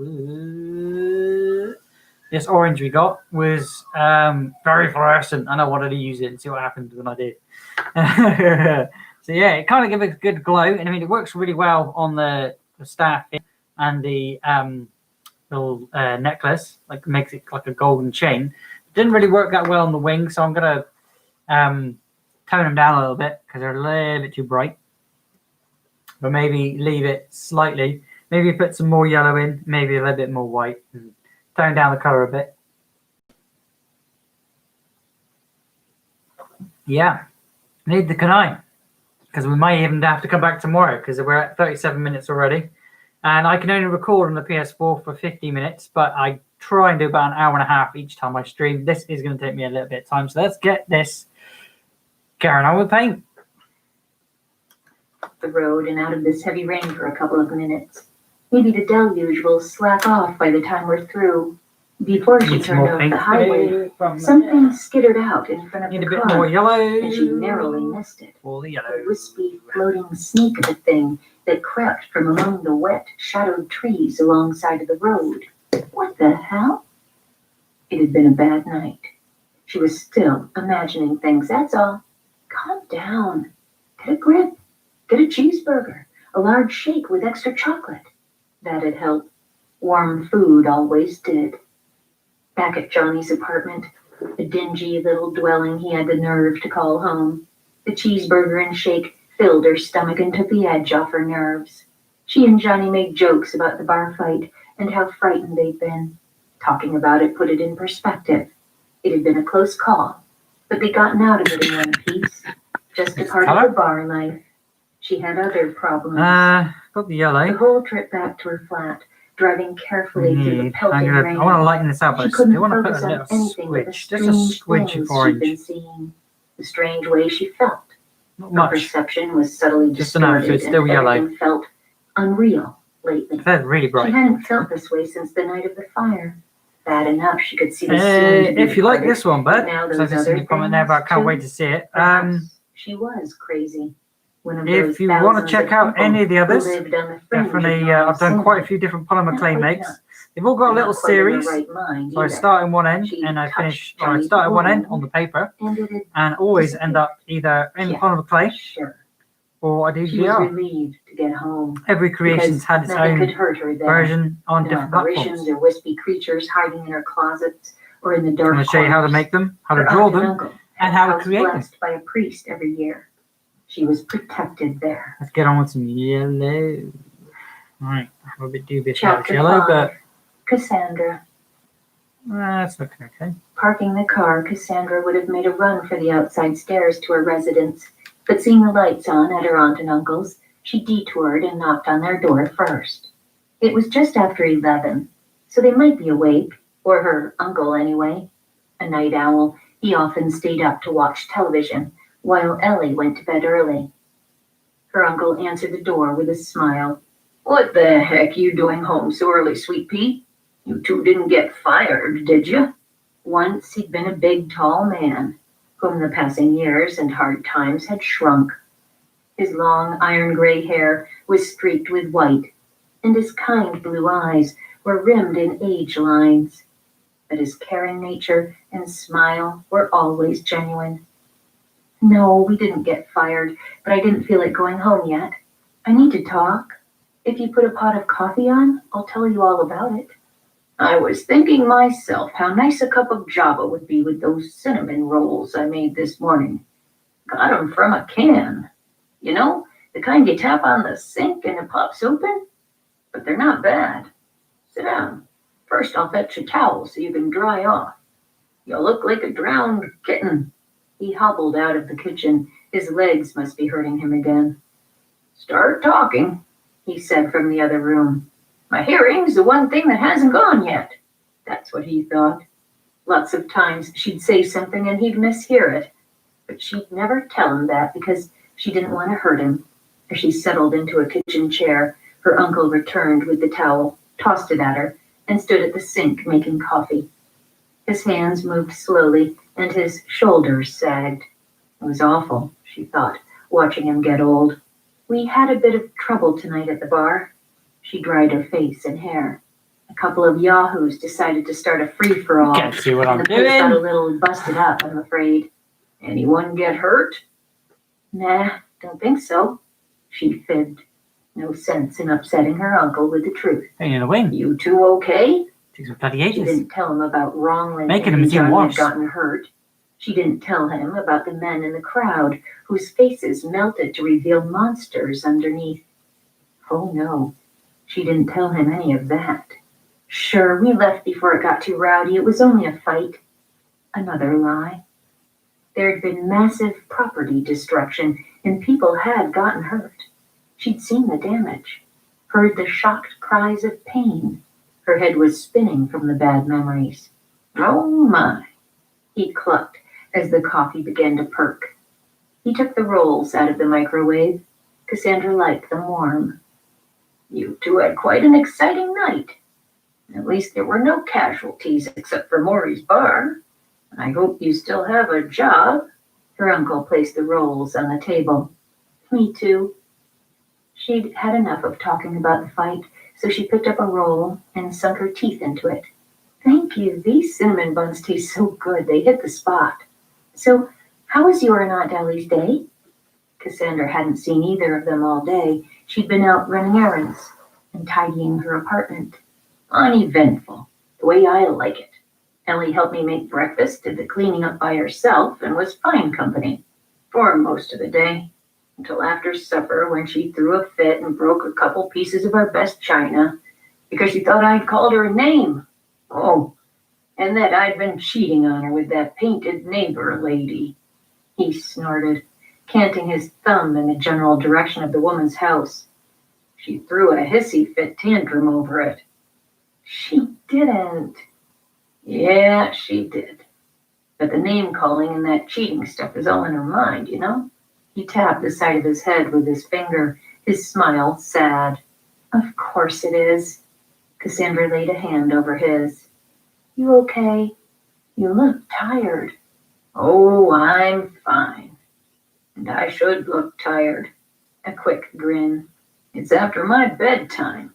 S1: This orange we got was very fluorescent, and I wanted to use it and see what happened when I did. So yeah, it kind of gives a good glow, and I mean it works really well on the staff and the little necklace, like makes it like a golden chain. It didn't really work that well on the wings, so I'm gonna tone them down a little bit because they're a little bit too bright. But maybe leave it slightly. Maybe put some more yellow in, maybe a little bit more white. And tone down the color a bit. Yeah, need the canine because we might even have to come back tomorrow because we're at 37 minutes already, and I can only record on the PS4 for 50 minutes, but I try and do about an hour and a half each time I stream. This is going to take me a little bit of time, so let's get this carrying on with paint.
S2: The road and out of this heavy rain for a couple of minutes. Maybe the deluge will slack off by the time we're through. Before she turned off the highway, something skittered out in front of the car.
S1: Need a bit more yellow.
S2: And she narrowly missed it.
S1: All the yellow.
S2: A wispy, floating snake of a thing that crept from among the wet, shadowed trees alongside of the road. What the hell? It had been a bad night. She was still imagining things, that's all. Calm down. Get a grip. Get a cheeseburger. A large shake with extra chocolate. That'd help. Warm food always did. Back at Johnny's apartment, a dingy little dwelling he had the nerve to call home, the cheeseburger and shake filled her stomach and took the edge off her nerves. She and Johnny made jokes about the bar fight and how frightened they'd been. Talking about it put it in perspective. It had been a close call, but they'd gotten out of it in one piece. Just a part of the bar life. She had other problems.
S1: Got the yellow.
S2: The whole trip back to her flat, driving carefully through the pelting rain.
S1: I want to lighten this up, but I still want to put a little
S2: squidge.
S1: Just a squidge of orange.
S2: The strange way she felt.
S1: Not
S2: Her
S1: much.
S2: perception was subtly
S1: Just enough,
S2: distorted,
S1: so it's still
S2: and
S1: yellow.
S2: everything felt unreal lately.
S1: That's really
S2: She
S1: bright.
S2: hadn't felt this way since the night of the fire. Bad enough she could see the scene.
S1: If you like this one, bud,
S2: now
S1: so
S2: those
S1: there's
S2: other
S1: a comment there, but I can't
S2: things,
S1: wait to see it.
S2: perhaps she was crazy. One of
S1: If
S2: those
S1: you want to
S2: thousands
S1: check
S2: of
S1: out
S2: people
S1: any of the
S2: who
S1: others,
S2: lived on the fringe of
S1: definitely, I've done
S2: normal
S1: quite a
S2: sin.
S1: few different polymer clay
S2: Not quite
S1: makes.
S2: nuts.
S1: They've all got a
S2: Not
S1: little
S2: quite in her
S1: series.
S2: right mind
S1: So I
S2: either.
S1: start in one end
S2: She
S1: and I
S2: touched
S1: finish, or I
S2: Johnny's
S1: start at one end
S2: hand,
S1: on the paper
S2: and it had
S1: and always
S2: disappeared.
S1: end up either in
S2: Yeah,
S1: polymer clay
S2: Sure.
S1: or I do
S2: She was
S1: VR.
S2: relieved to get home.
S1: Every creation's had its
S2: Nothing could
S1: own
S2: hurt her there.
S1: version on
S2: No
S1: different
S2: apparitions
S1: platforms.
S2: or wispy creatures hiding in her closets or in the
S1: I'm
S2: dark
S1: going to show you how to
S2: corners.
S1: make them, how to
S2: Her
S1: draw
S2: aunt and
S1: them,
S2: uncle
S1: and
S2: had
S1: how
S2: the
S1: to
S2: house
S1: create them.
S2: blessed by a priest every year. She was protected there.
S1: Let's get on with some yellow. Right, I'm a bit dubious about
S2: Chapter
S1: yellow,
S2: 5.
S1: but
S2: Cassandra.
S1: that's looking okay.
S2: Parking the car, Cassandra would have made a run for the outside stairs to her residence, but seeing the lights on at her aunt and uncle's, she detoured and knocked on their door first. It was just after 11, so they might be awake, Or her uncle, anyway. A night owl, he often stayed up to watch television, while Ellie went to bed early. Her uncle answered the door with a smile. "What the heck you doing home so early, Sweet Pea? You two didn't get fired, did you?" Once he'd been a big, tall man, whom the passing years and hard times had shrunk. His long, iron-gray hair was streaked with white, and his kind blue eyes were rimmed in age lines. But his caring nature and smile were always genuine. "No, we didn't get fired, but I didn't feel like going home yet. I need to talk. If you put a pot of coffee on, I'll tell you all about it." "I was thinking myself how nice a cup of Java would be with those cinnamon rolls I made this morning. Got 'em from a can. You know, the kind you tap on the sink and it pops open? But they're not bad. Sit down. First I'll fetch a towel so you can dry off. You look like a drowned kitten." He hobbled out of the kitchen. His legs must be hurting him again. "Start talking," he said from the other room. "My hearing's the one thing that hasn't gone yet." That's what he thought. Lots of times she'd say something and he'd mishear it, but she'd never tell him that because she didn't want to hurt him. As she settled into a kitchen chair, her uncle returned with the towel, tossed it at her, and stood at the sink making coffee. His hands moved slowly, and his shoulders sagged. It was awful, she thought, watching him get old. "We had a bit of trouble tonight at the bar." She dried her face and hair. "A couple of yahoos decided to start a free-for-all,
S1: Can't see what I'm
S2: and the place got a
S1: doing.
S2: little busted up, I'm afraid." "Anyone get hurt?" "Nah, don't think so," she fibbed. No sense in upsetting her uncle with the truth.
S1: Pain in the wing.
S2: "You two okay?"
S1: Takes me bloody
S2: She
S1: ages.
S2: didn't tell him about wrongly
S1: Making him
S2: thinking
S1: seem
S2: John
S1: worse.
S2: had gotten hurt. She didn't tell him about the men in the crowd whose faces melted to reveal monsters underneath. Oh no, she didn't tell him any of that. "Sure, we left before it got too rowdy. It was only a fight." Another lie. There had been massive property destruction, and people had gotten hurt. She'd seen the damage, heard the shocked cries of pain. Her head was spinning from the bad memories. "Oh my," he clucked as the coffee began to perk. He took the rolls out of the microwave. Cassandra liked them warm. "You two had quite an exciting night. At least there were no casualties except for Maury's bar. I hope you still have a job." Her uncle placed the rolls on the table. "Me too." She'd had enough of talking about the fight, so she picked up a roll and sunk her teeth into it. "Thank you. These cinnamon buns taste so good. They hit the spot. So, how was your and Aunt Ellie's day?" Cassandra hadn't seen either of them all day. She'd been out running errands and tidying her apartment. "Uneventful, the way I like it. Ellie helped me make breakfast, did the cleaning up by herself, and was fine company for most of the day. Until after supper, when she threw a fit and broke a couple pieces of our best china because she thought I'd called her a name. Oh, and that I'd been cheating on her with that painted neighbor lady." He snorted, canting his thumb in the general direction of the woman's house. "She threw a hissy fit tantrum over it." "She didn't." "Yeah, she did. But the name-calling and that cheating stuff is all in her mind, you know?" He tapped the side of his head with his finger, his smile sad. "Of course it is." Cassandra laid a hand over his. "You okay? You look tired." "Oh, I'm fine. And I should look tired." A quick grin. "It's after my bedtime."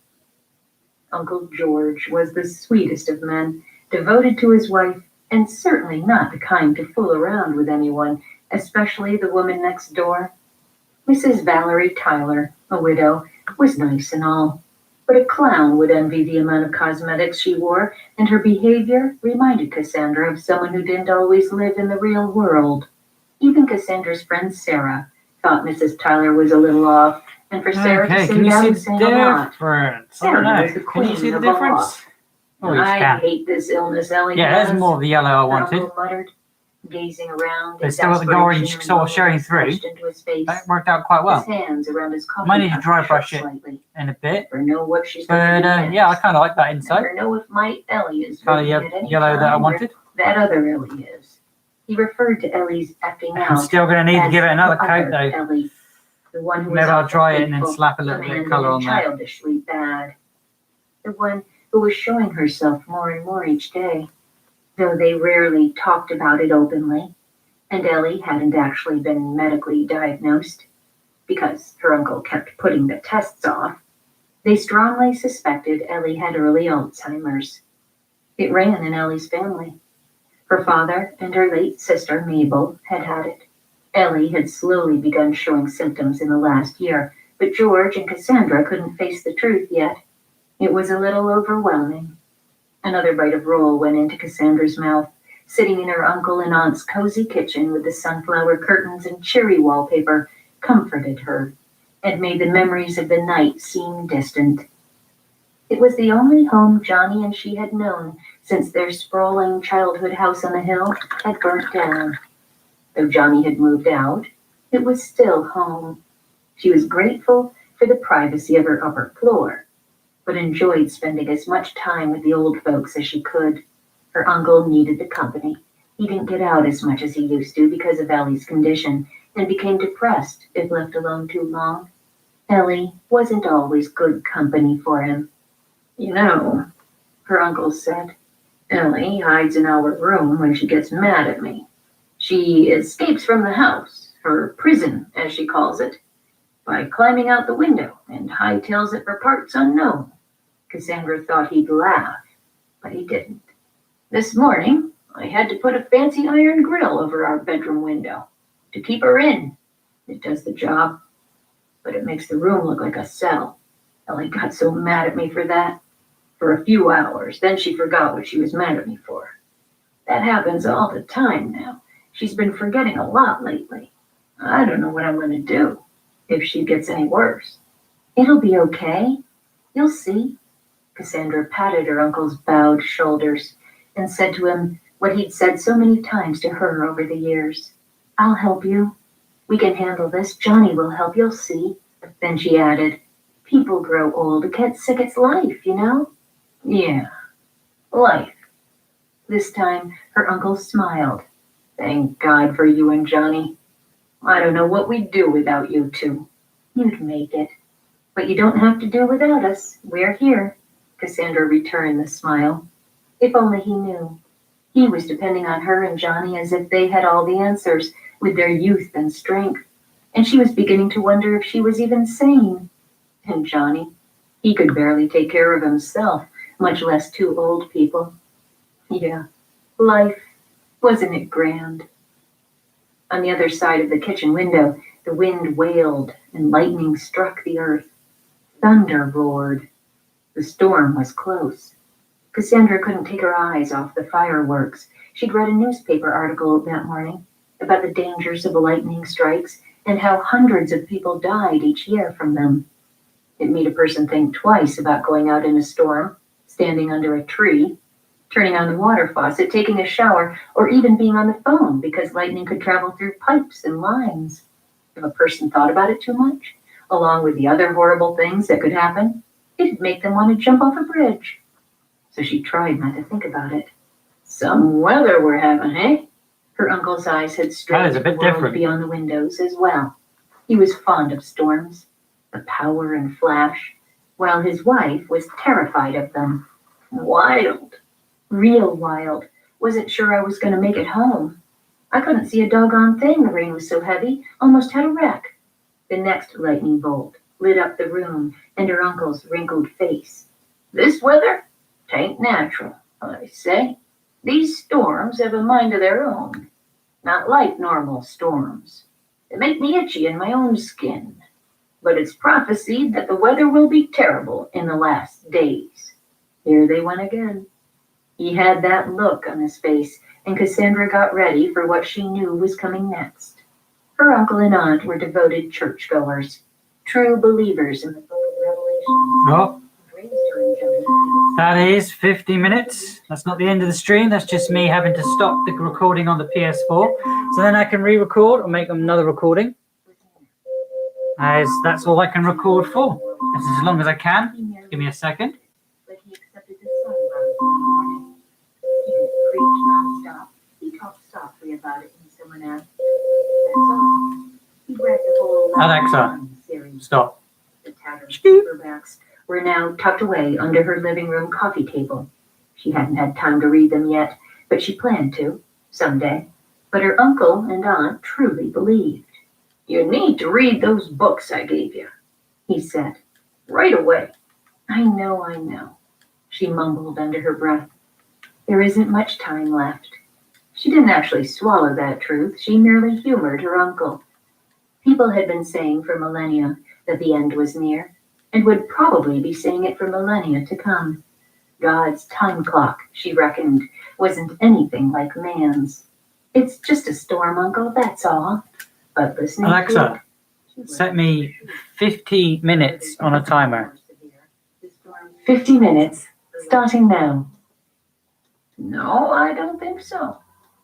S2: Uncle George was the sweetest of men, devoted to his wife, and certainly not the kind to fool around with anyone, especially the woman next door. Mrs. Valerie Tyler, a widow, was nice and all, but a clown would envy the amount of cosmetics she wore, and her behavior reminded Cassandra of someone who didn't always live in the real world. Even Cassandra's friend Sarah thought Mrs. Tyler was a little off, and for Sarah to
S1: Okay,
S2: say
S1: can you
S2: that
S1: see
S2: was saying
S1: the
S2: a lot.
S1: difference? I don't
S2: Sarah was
S1: know.
S2: the
S1: Can you
S2: queen
S1: see the
S2: of all.
S1: difference? Oh, you
S2: "I
S1: can.
S2: hate this illness, Ellie
S1: Yeah,
S2: has,"
S1: there's more of the yellow I
S2: her
S1: wanted.
S2: uncle muttered. gazing around.
S1: There's still got the orange sort of showing through.
S2: Into his face,
S1: that worked out quite well.
S2: his hands around his coffee
S1: Might need to
S2: cup
S1: dry
S2: shook
S1: brush it
S2: slightly.
S1: in a bit.
S2: Never know what she's
S1: But
S2: going to do
S1: yeah, I
S2: next.
S1: kind of like that inside.
S2: Never know if my Ellie is
S1: Kind
S2: looking
S1: of
S2: at any
S1: yellow that I
S2: time, or
S1: wanted.
S2: that other Ellie is. He referred to Ellie's acting
S1: I'm
S2: out.
S1: still going to need to
S2: as
S1: give it another
S2: the
S1: coat
S2: other
S1: though.
S2: Ellie, the one who
S1: Maybe
S2: was
S1: I'll dry it and then
S2: faithful,
S1: slap a little bit of colour on that.
S2: childishly bad. The one who was showing herself more and more each day, though they rarely talked about it openly, and Ellie hadn't actually been medically diagnosed, because her uncle kept putting the tests off. They strongly suspected Ellie had early Alzheimer's. It ran in Ellie's family. Her father and her late sister, Mabel, had it. Ellie had slowly begun showing symptoms in the last year, but George and Cassandra couldn't face the truth yet. It was a little overwhelming. Another bite of roll went into Cassandra's mouth, sitting in her uncle and aunt's cozy kitchen with the sunflower curtains and cherry wallpaper comforted her and made the memories of the night seem distant. It was the only home Johnny and she had known since their sprawling childhood house on the hill had burnt down. Though Johnny had moved out, it was still home. She was grateful for the privacy of her upper floor, but enjoyed spending as much time with the old folks as she could. Her uncle needed the company. He didn't get out as much as he used to because of Ellie's condition, and became depressed if left alone too long. Ellie wasn't always good company for him. You know, her uncle said, Ellie hides in our room when she gets mad at me. She escapes from the house, her prison, as she calls it, by climbing out the window and hightails it for parts unknown. Cassandra thought he'd laugh, but he didn't. This morning, I had to put a fancy iron grill over our bedroom window to keep her in. It does the job, but it makes the room look like a cell. Ellie got so mad at me for that. For a few hours, then she forgot what she was mad at me for. That happens all the time now. She's been forgetting a lot lately. I don't know what I'm going to do if she gets any worse. It'll be okay. You'll see. Cassandra patted her uncle's bowed shoulders and said to him what he'd said so many times to her over the years. I'll help you. We can handle this. Johnny will help, you'll see. Then she added, people grow old. It gets sick. It's life, you know? Yeah, life. This time her uncle smiled. Thank God for you and Johnny. I don't know what we'd do without you two. You'd make it. But you don't have to do without us. We're here. Cassandra returned the smile. If only he knew. He was depending on her and Johnny as if they had all the answers with their youth and strength. And she was beginning to wonder if she was even sane. And Johnny, he could barely take care of himself, much less two old people. Yeah, life, wasn't it grand? On the other side of the kitchen window, the wind wailed and lightning struck the earth. Thunder roared. The storm was close. Cassandra couldn't take her eyes off the fireworks. She'd read a newspaper article that morning about the dangers of lightning strikes and how hundreds of people died each year from them. It made a person think twice about going out in a storm, standing under a tree, turning on the water faucet, taking a shower, or even being on the phone because lightning could travel through pipes and lines. If a person thought about it too much, along with the other horrible things that could happen, it'd make them want to jump off a bridge. So she tried not to think about it. Some weather we're having, eh? Her uncle's eyes had strayed to the world beyond the windows as well. He was fond of storms, the power and flash, while his wife was terrified of them. Wild. Real wild. Wasn't sure I was going to make it home. I couldn't see a doggone thing, the rain was so heavy, almost had a wreck. The next lightning bolt lit up the room and her uncle's wrinkled face. This weather? 'Tain't natural, I say. These storms have a mind of their own. Not like normal storms. They make me itchy in my own skin. But it's prophesied that the weather will be terrible in the last days. Here they went again. He had that look on his face, and Cassandra got ready for what she knew was coming next. Her uncle and aunt were devoted churchgoers, true believers in the book of Revelation.
S1: Oh.
S2: Rainstorm jumping.
S1: That is 50 minutes. That's not the end of the stream. That's just me having to stop the recording on the PS4. So then I can re-record or make another recording. As that's all I can record for. That's as long as I can. Give me a second.
S2: But he accepted the sunrise in the morning. He didn't preach nonstop. He talked softly about it when someone asked. That's all. He read the whole
S1: Alexa,
S2: series.
S1: stop.
S2: The tattered paperbacks were now tucked away under her living room coffee table. She hadn't had time to read them yet, but she planned to, someday. But her uncle and aunt truly believed. You need to read those books I gave you, he said, right away. I know, she mumbled under her breath. There isn't much time left. She didn't actually swallow that truth. She merely humored her uncle. People had been saying for millennia that the end was near, and would probably be saying it for millennia to come. God's time clock, she reckoned, wasn't anything like man's. It's just a storm, Uncle, that's all. But listening
S1: Alexa, set me 50 minutes on a timer.
S2: 50 minutes, starting now. No, I don't think so,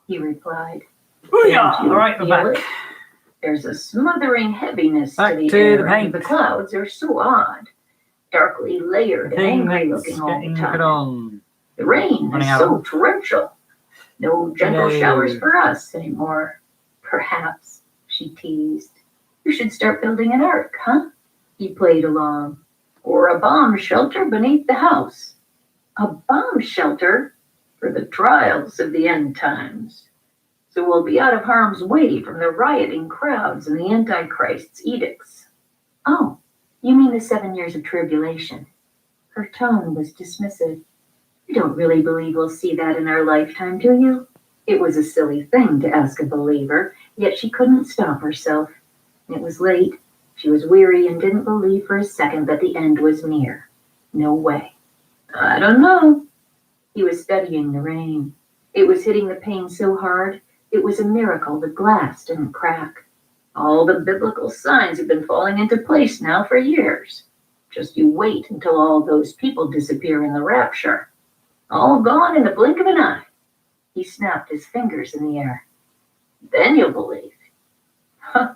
S2: he replied.
S1: Booyah! All right, we're back.
S2: There's a smothering heaviness
S1: Back
S2: to the
S1: to
S2: air,
S1: the paint.
S2: and the clouds are so odd, darkly layered and angry-looking all the time. The rain is so torrential. No gentle showers for us anymore. Perhaps, she teased. You should start building an ark, huh? He played along. Or a bomb shelter beneath the house. A bomb shelter for the trials of the end times. So we'll be out of harm's way from the rioting crowds and the Antichrist's edicts. Oh, you mean the 7 years of tribulation? Her tone was dismissive. You don't really believe we'll see that in our lifetime, do you? It was a silly thing to ask a believer, yet she couldn't stop herself. It was late. She was weary and didn't believe for a second that the end was near. No way. I don't know. He was studying the rain. It was hitting the pane so hard, it was a miracle the glass didn't crack. All the biblical signs have been falling into place now for years. Just you wait until all those people disappear in the rapture. All gone in the blink of an eye. He snapped his fingers in the air. Then you'll believe. Huh.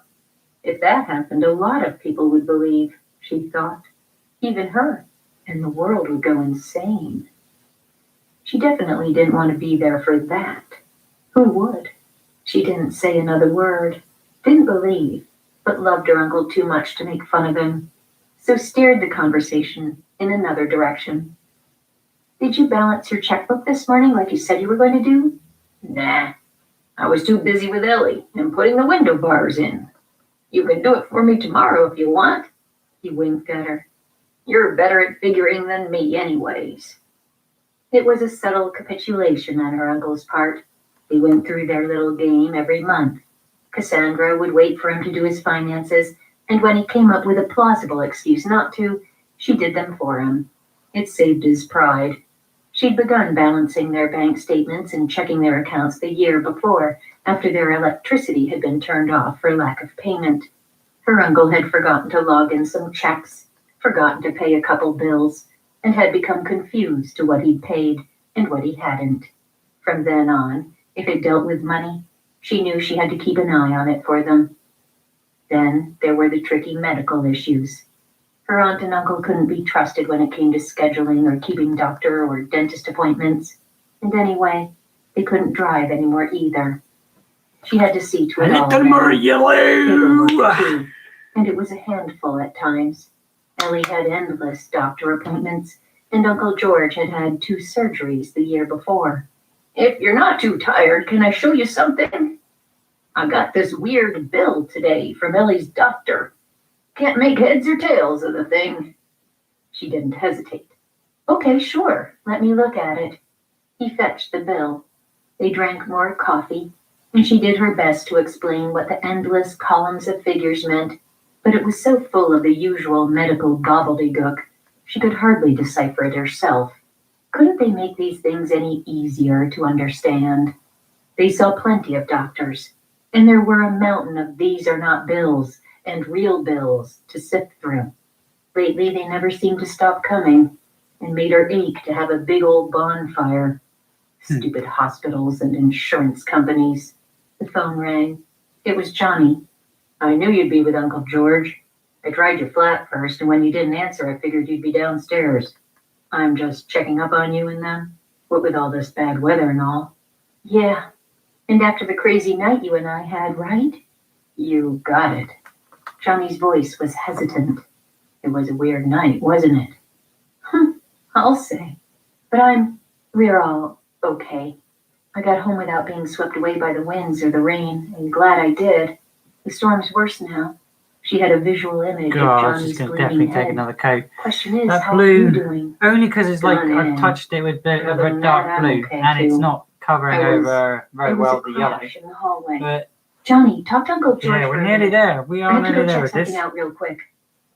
S2: If that happened, a lot of people would believe, she thought. Even her. And the world would go insane. She definitely didn't want to be there for that. Who would? She didn't say another word. Didn't believe, but loved her uncle too much to make fun of him. So steered the conversation in another direction. Did you balance your checkbook this morning like you said you were going to do? Nah. I was too busy with Ellie and putting the window bars in. You can do it for me tomorrow if you want. He winked at her. You're better at figuring than me anyways. It was a subtle capitulation on her uncle's part. They went through their little game every month. Cassandra would wait for him to do his finances, and when he came up with a plausible excuse not to, she did them for him. It saved his pride. She'd begun balancing their bank statements and checking their accounts the year before, after their electricity had been turned off for lack of payment. Her uncle had forgotten to log in some checks, forgotten to pay a couple bills, and had become confused to what he'd paid and what he hadn't. From then on, if it dealt with money, she knew she had to keep an eye on it for them. Then there were the tricky medical issues. Her aunt and uncle couldn't be trusted when it came to scheduling or keeping doctor or dentist appointments. And anyway, they couldn't drive anymore either. She had to see to it all.
S1: Little more yellow!
S2: Too, and it was a handful at times. Ellie had endless doctor appointments, and Uncle George had had 2 surgeries the year before. If you're not too tired, can I show you something? I got this weird bill today from Ellie's doctor. Can't make heads or tails of the thing. She didn't hesitate. Okay, sure. Let me look at it. He fetched the bill. They drank more coffee, and she did her best to explain what the endless columns of figures meant, but it was so full of the usual medical gobbledygook, she could hardly decipher it herself. Couldn't they make these things any easier to understand? They saw plenty of doctors, and there were a mountain of these are not bills and real bills to sift through. Lately, they never seemed to stop coming. and made her ache to have a big old bonfire. Stupid hospitals and insurance companies. The phone rang. It was Johnny. I knew you'd be with Uncle George. I tried your flat first, and when you didn't answer, I figured you'd be downstairs. I'm just checking up on you and them. What with all this bad weather and all. Yeah, and after the crazy night you and I had, right? You got it. Johnny's voice was hesitant. It was a weird night, wasn't it? I'll say. But we're all okay. I got home without being swept away by the winds or the rain, and glad I did. The storm's worse now. She had a visual image of Johnny's
S1: she's going to
S2: bleeding
S1: definitely
S2: head.
S1: take another coat.
S2: Question is,
S1: That
S2: how are you
S1: blue,
S2: doing?
S1: only because it's like
S2: Done
S1: I've
S2: in.
S1: touched it with a bit of
S2: Other
S1: a
S2: than
S1: dark
S2: that, I'm
S1: blue,
S2: okay,
S1: and it's
S2: too.
S1: not covering over very well the yellow.
S2: In the hallway.
S1: But
S2: Johnny, talk to Uncle George
S1: yeah,
S2: for
S1: we're
S2: a
S1: nearly
S2: minute.
S1: there. We
S2: I
S1: are
S2: have to
S1: nearly
S2: go
S1: there
S2: check
S1: with
S2: something
S1: this.
S2: out real quick.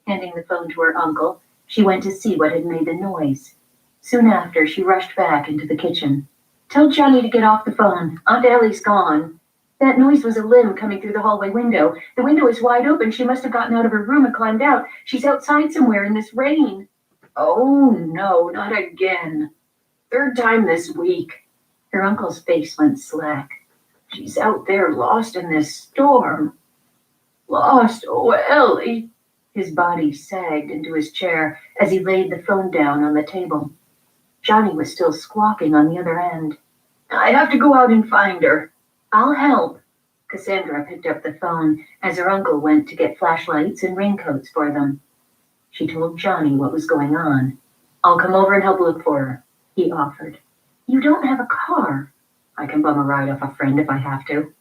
S2: Handing the phone to her uncle, she went to see what had made the noise. Soon after, she rushed back into the kitchen. Tell Johnny to get off the phone. Aunt Ellie's gone. That noise was a limb coming through the hallway window. The window is wide open. She must have gotten out of her room and climbed out. She's outside somewhere in this rain. Oh, no, not again. Third time this week. Her uncle's face went slack. She's out there lost in this storm. Lost, oh, Ellie. His body sagged into his chair as he laid the phone down on the table. Johnny was still squawking on the other end. I have to go out and find her. I'll help. Cassandra picked up the phone as her uncle went to get flashlights and raincoats for them. She told Johnny what was going on. I'll come over and help look for her, he offered. You don't have a car. I can bum a ride off a friend if I have to.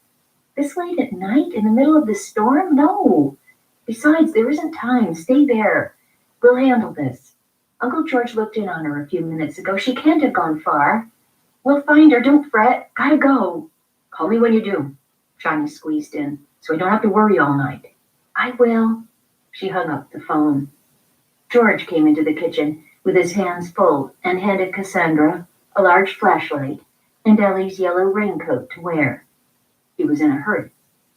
S2: This late at night in the middle of the storm? No. Besides, there isn't time. Stay there. We'll handle this. Uncle George looked in on her a few minutes ago. She can't have gone far. We'll find her. Don't fret. Gotta go. Call me when you do. Johnny squeezed in, so I don't have to worry all night. I will. She hung up the phone. George came into the kitchen with his hands full and handed Cassandra a large flashlight and Ellie's yellow raincoat to wear. He was in a hurry.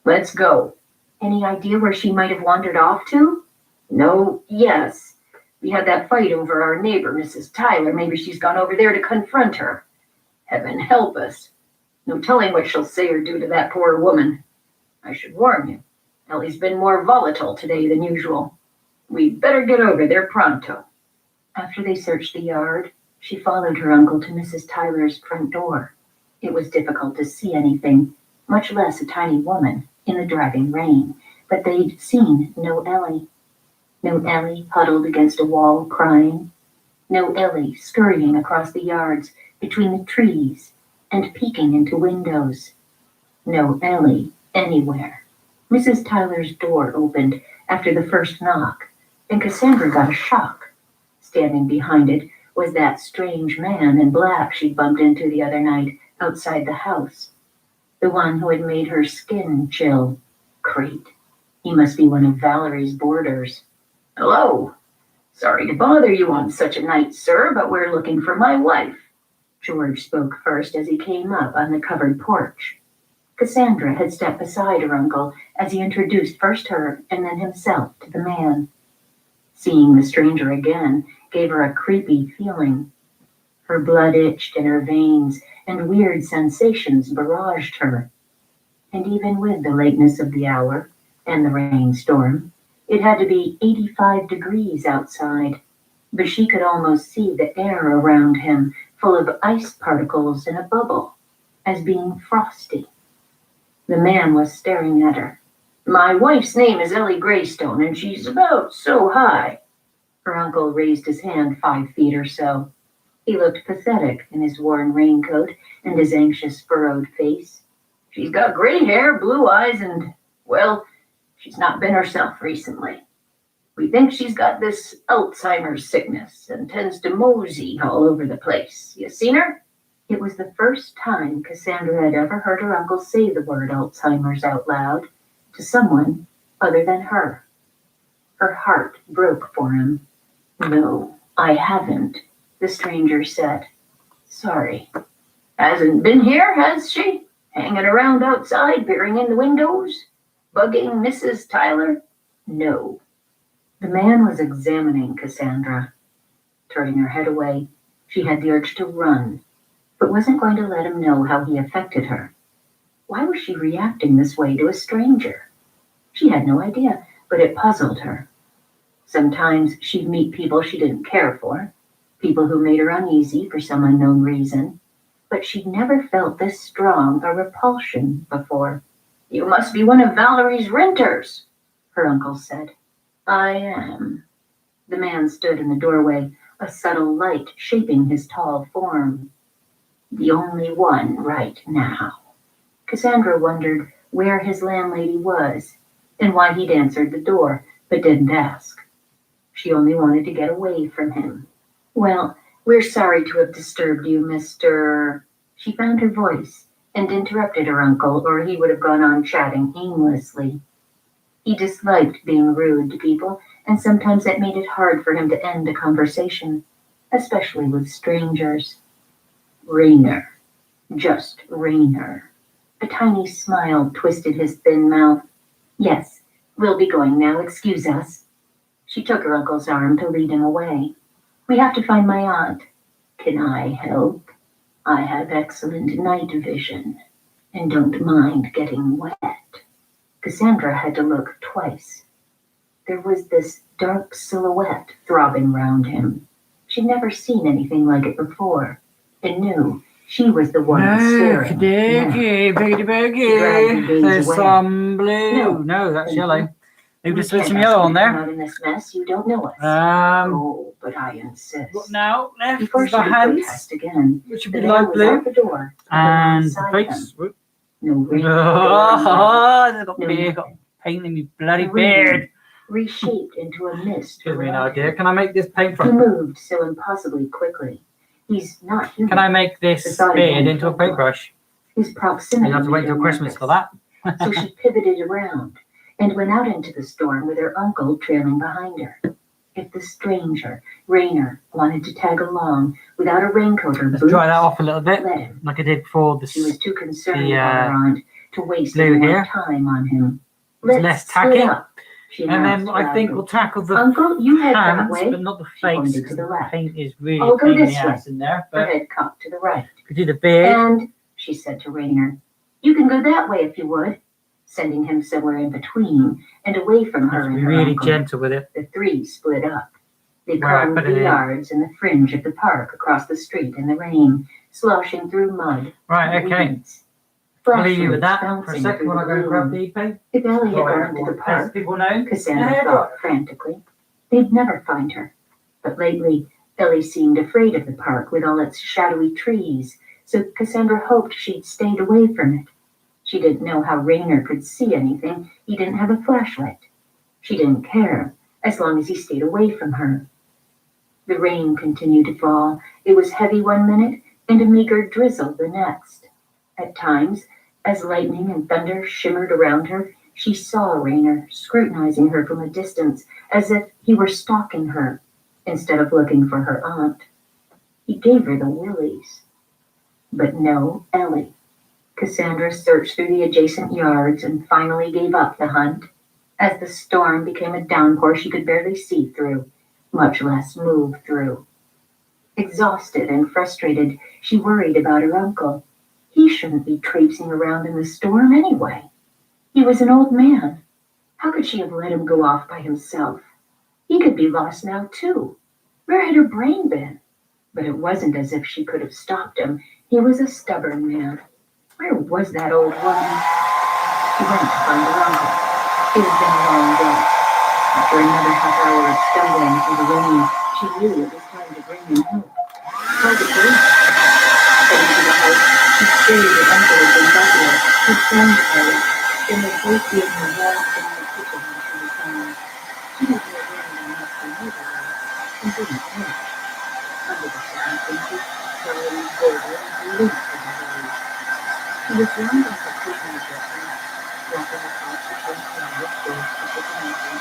S2: Let's go. Any idea where she might have wandered off to? No, yes. We had that fight over our neighbor, Mrs. Tyler. Maybe she's gone over there to confront her. Heaven help us. No telling what she'll say or do to that poor woman. I should warn you, Ellie's been more volatile today than usual. We'd better get over there pronto. After they searched the yard, she followed her uncle to Mrs. Tyler's front door. It was difficult to see anything, much less a tiny woman, in the driving rain, but they'd seen no Ellie. No Ellie huddled against a wall crying. No Ellie scurrying across the yards between the trees and peeking into windows. No Ellie anywhere. Mrs. Tyler's door opened after the first knock, and Cassandra got a shock. Standing behind it was that strange man in black she'd bumped into the other night outside the house. The one who had made her skin chill. Great. He must be one of Valerie's boarders. Hello. Sorry to bother you on such a night, sir, but we're looking for my wife. George spoke first as he came up on the covered porch. Cassandra had stepped beside her uncle as he introduced first her and then himself to the man. Seeing the stranger again gave her a creepy feeling. Her blood itched in her veins, and weird sensations barraged her. And even with the lateness of the hour and the rainstorm, it had to be 85 degrees outside, but she could almost see the air around him full of ice particles in a bubble, as being frosty. The man was staring at her. My wife's name is Ellie Greystone, and she's about so high. Her uncle raised his hand 5 feet or so. He looked pathetic in his worn raincoat and his anxious furrowed face. She's got gray hair, blue eyes, and, well, she's not been herself recently. We think she's got this Alzheimer's sickness and tends to mosey all over the place. You seen her? It was the first time Cassandra had ever heard her uncle say the word Alzheimer's out loud to someone other than her. Her heart broke for him. No, I haven't, the stranger said. Sorry. Hasn't been here, has she? Hanging around outside, peering in the windows? Bugging Mrs. Tyler? No. The man was examining Cassandra. Turning her head away, she had the urge to run, but wasn't going to let him know how he affected her. Why was she reacting this way to a stranger? She had no idea, but it puzzled her. Sometimes she'd meet people she didn't care for, people who made her uneasy for some unknown reason, but she'd never felt this strong a repulsion before. "You must be one of Valerie's renters," her uncle said. "I am." The man stood in the doorway, a subtle light shaping his tall form. "The only one right now." Cassandra wondered where his landlady was and why he'd answered the door, but didn't ask. She only wanted to get away from him. "Well, we're sorry to have disturbed you, Mr." She found her voice and interrupted her uncle, or he would have gone on chatting aimlessly. He disliked being rude to people, and sometimes that made it hard for him to end a conversation, especially with strangers. "Raynor. Just Raynor." A tiny smile twisted his thin mouth. "Yes, we'll be going now. Excuse us." She took her uncle's arm to lead him away. "We have to find my aunt." "Can I help? I have excellent night vision and don't mind getting wet." Cassandra had to look twice. There was this dark silhouette throbbing round him. She'd never seen anything like it before, and knew she was the one staring.
S1: There's some blue. No, that's yellow. They've just put some yellow on there.
S2: Not in this mess, you don't know us. Oh, but I insist.
S1: What now? Left
S2: Before
S1: is
S2: she
S1: the
S2: could
S1: hands,
S2: protest again,
S1: which should
S2: the
S1: be
S2: man
S1: light
S2: was
S1: blue,
S2: out the door,
S1: and the
S2: beside
S1: face.
S2: him. No ring.
S1: Oh, they've got
S2: No
S1: beard,
S2: nothing.
S1: got paint in my bloody
S2: The ring
S1: beard.
S2: reshaped into a mist.
S1: Give me an
S2: around
S1: idea.
S2: him.
S1: Can I make this paint
S2: He
S1: from?
S2: moved so impossibly quickly. He's not human.
S1: Can I make this beard into a paintbrush?
S2: His proximity.
S1: You'll have to wait till
S2: made her
S1: Christmas for
S2: nervous.
S1: that.
S2: So she pivoted around and went out into the storm with her uncle trailing behind her. If the stranger, Raynor, wanted to tag along without a raincoat or
S1: Let's
S2: boots,
S1: dry that off a little bit,
S2: let him.
S1: like I did for the
S2: She was too concerned
S1: the,
S2: about her aunt to waste
S1: blue
S2: any more
S1: here.
S2: time on him.
S1: It's less tacky.
S2: Up, she
S1: And then
S2: announced
S1: I think
S2: loudly.
S1: we'll tackle the
S2: Uncle, you head that
S1: hands,
S2: way.
S1: but not the
S2: She
S1: face,
S2: pointed
S1: because
S2: to the
S1: the
S2: left.
S1: paint is really
S2: I'll go
S1: pain in the
S2: this way.
S1: ass in there.
S2: Her
S1: But
S2: head cocked to the right.
S1: could do the beard.
S2: And, she said to Raynor, you can go that way if you would, sending him somewhere in between and away from her
S1: Have to
S2: and
S1: be
S2: her
S1: really
S2: uncle.
S1: gentle with it.
S2: The three split up. They
S1: Where I
S2: climbed
S1: put it
S2: the
S1: in.
S2: yards and the fringe of the park across the street in the rain, sloshing through mud.
S1: Right,
S2: and
S1: okay.
S2: weeds.
S1: I'll leave you with that
S2: Flashlights
S1: for a
S2: bouncing
S1: second while I
S2: through
S1: go
S2: the
S1: grab
S2: gloom.
S1: the paint.
S2: If Ellie had
S1: Right,
S2: gone into the
S1: everyone. As
S2: park,
S1: people know,
S2: Cassandra
S1: yeah,
S2: thought frantically, they'd never find her. But lately, Ellie seemed afraid of the park with all its shadowy trees, so Cassandra hoped she'd stayed away from it. She didn't know how Raynor could see anything. He didn't have a flashlight. She didn't care, as long as he stayed away from her. The rain continued to fall. It was heavy one minute and a meager drizzle the next. At times, as lightning and thunder shimmered around her, she saw Raynor scrutinizing her from a distance, as if he were stalking her, instead of looking for her aunt. He gave her the willies. But no Ellie. Cassandra searched through the adjacent yards and finally gave up the hunt. As the storm became a downpour she could barely see through, much less move through. Exhausted and frustrated, she worried about her uncle. He shouldn't be traipsing around in the storm anyway. He was an old man. How could she have let him go off by himself? He could be lost now, too. Where had her brain been? But it wasn't as if she could have stopped him. He was a stubborn man. Where was that old woman? She went to find her uncle. It had been a long day. After another half hour of stumbling through the rain, she knew it was time to bring him home. Call the police. Heading to the house, she stared at uncle had been popular. He phoned Ellie. Then they both gave her walks in the kitchen when she was home. She was aware enough to know the way, and didn't care. Under the circumstances, Charlie Boulder leaped to the road. He was round on her personal dresser, walking across the front yard of doors to the mountain.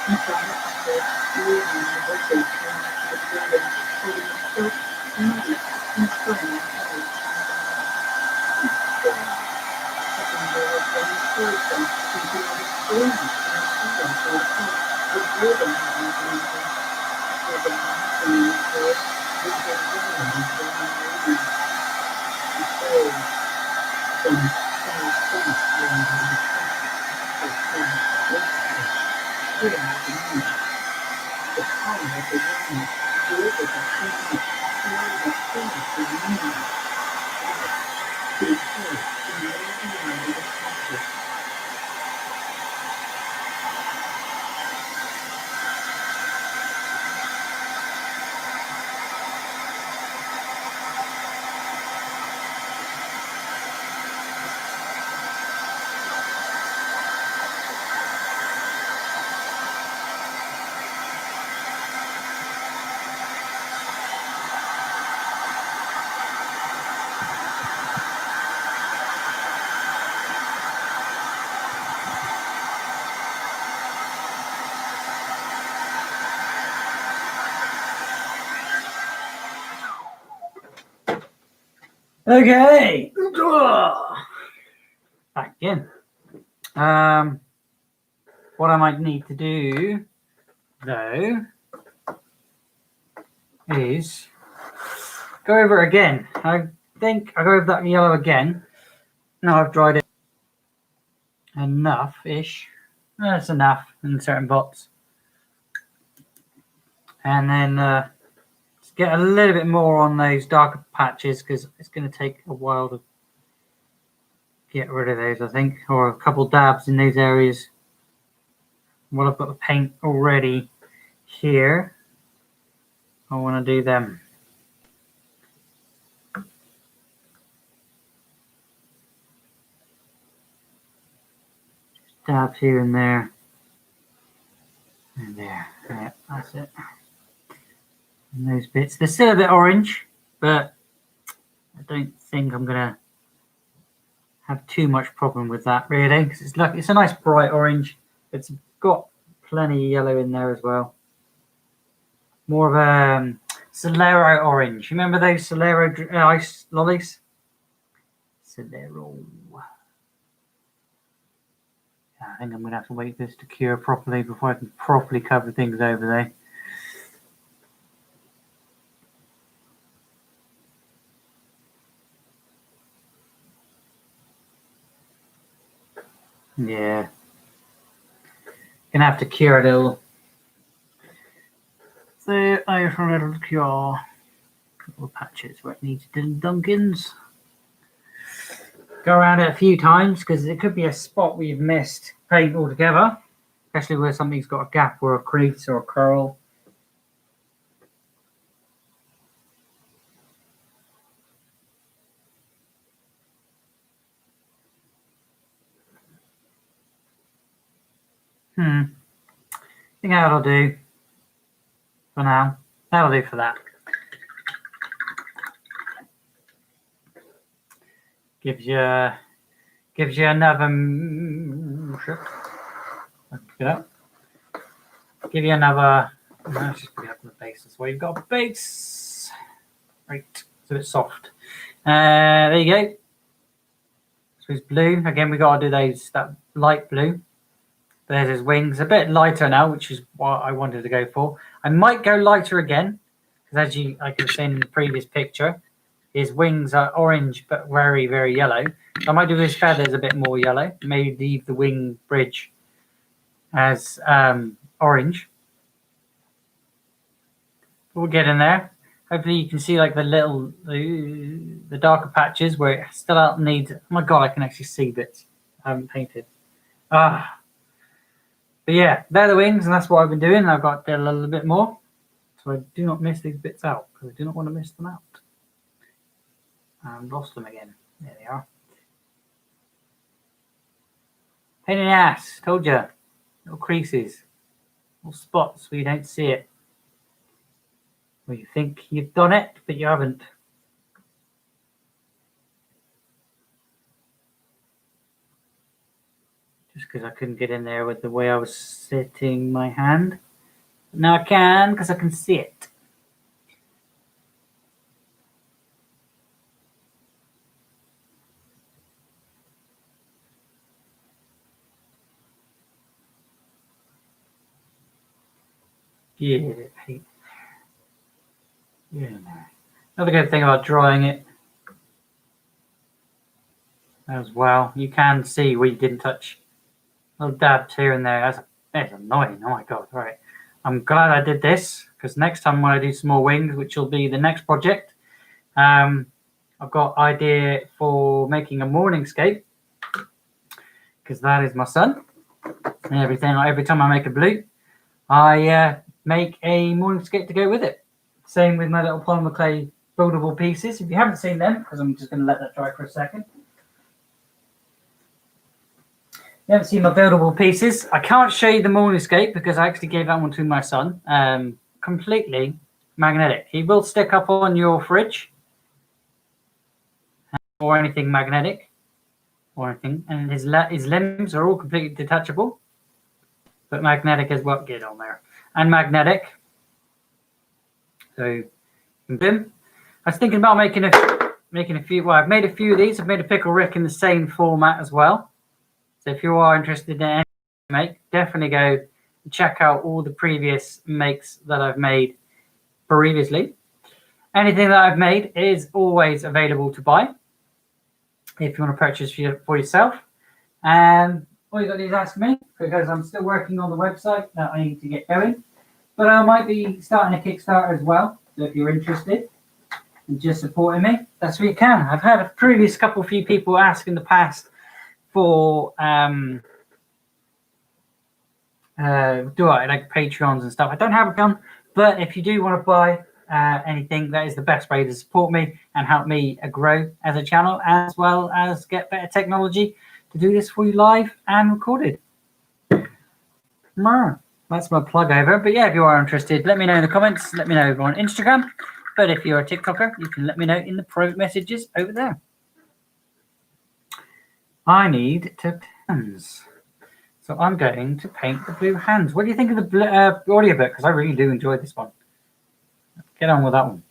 S2: He saw her uncle leaning on her face when she was window, holding a soaked, muddy, and swirling head. He stared. The window was running towards them, and she noticed flames in the shadow through the park, with Reuben having a lantern. Reuben, seeing the door,
S1: Okay. Back in. What I might need to do, though, is go over it again. I think I go over that yellow again. Now I've dried it enough-ish. That's enough in certain pots. And then just get a little bit more on those darker patches because it's going to take a while to get rid of those, I think, or a couple dabs in those areas. Well, I've got the paint already here. I want to do them. Just dabs here and there. And there. Yeah, that's it. And those bits. They're still a bit orange, but I don't think I'm going to have too much problem with that, really. Because it's a nice bright orange. It's got plenty of yellow in there as well. More of a Solero orange. You remember those Solero ice lollies? Solero. I think I'm going to have to wait for this to cure properly before I can properly cover things over there. Yeah. Gonna have to cure a little. So I have a little cure. Little patches where it needs Dunkins. Go around it a few times because it could be a spot where you've missed paint altogether, especially where something's got a gap or a crease or a curl. I think that'll do for now. That'll do for that. Gives you another give you another. Let's just put it up on the base. That's why you've got a base. Right, it's a bit soft. There you go. So it's blue again. We got to do that light blue. There's his wings, a bit lighter now, which is what I wanted to go for. I might go lighter again because, as I can see in the previous picture, his wings are orange but very, very yellow. So I might do his feathers a bit more yellow. Maybe leave the wing bridge as orange. We'll get in there. Hopefully you can see like the darker patches where it still needs. Oh my god, I can actually see bits I haven't painted. But yeah, they're the wings, and that's what I've been doing. I've got a little bit more, so I do not miss these bits out because I do not want to miss them out. And lost them again. There they are. Pain in the ass. Told you. Little creases, little spots where you don't see it. Well, you think you've done it, but you haven't. Just because I couldn't get in there with the way I was sitting my hand. But now I can because I can see it. Yeah. Yeah. Another good thing about drying it as well, you can see where you didn't touch. Little dabs here and there. That's annoying. Oh my god. Right. I'm glad I did this, because next time when I do some more wings, which will be the next project, I've got idea for making a morningscape, because that is my son and everything. Like every time I make a blue, I make a morningscape to go with it. Same with my little polymer clay buildable pieces. If you haven't seen them, because I'm just going to let that dry for a second. You haven't seen my buildable pieces. I can't show you the morningscape because I actually gave that one to my son. Completely magnetic. He will stick up on your fridge or anything magnetic or anything, and his limbs are all completely detachable. But magnetic is what get on there, and magnetic. So, boom. I was thinking about making a few. Well, I've made a few of these. I've made a pickle Rick in the same format as well. So if you are interested in any make, definitely go and check out all the previous makes that I've made previously. Anything that I've made is always available to buy if you want to purchase for yourself. And all you got to do is ask me, because I'm still working on the website that I need to get going. But I might be starting a Kickstarter as well. So if you're interested in just supporting me, that's what you can. I've had a previous few people ask in the past for do I like Patreons and stuff. I don't have a gun, but if you do want to buy anything, that is the best way to support me and help me grow as a channel, as well as get better technology to do this for you live and recorded. That's my plug over. But yeah, if you are interested, let me know in the comments. Let me know over on Instagram. But if you're a TikToker, you can let me know in the private messages over there. I need to hands. So I'm going to paint the blue hands. What do you think of the audiobook? Because I really do enjoy this one. Get on with that one.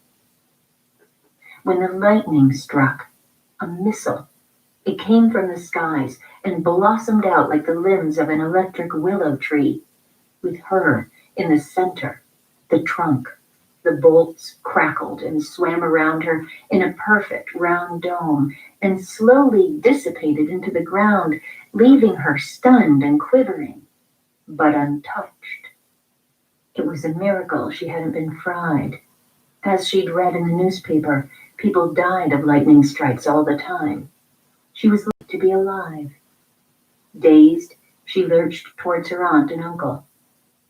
S2: When the lightning struck, a missile, it came from the skies and blossomed out like the limbs of an electric willow tree, with her in the center, the trunk. The bolts crackled and swam around her in a perfect round dome and slowly dissipated into the ground, leaving her stunned and quivering, but untouched. It was a miracle she hadn't been fried. As she'd read in the newspaper, people died of lightning strikes all the time. She was lucky to be alive. Dazed, she lurched towards her aunt and uncle.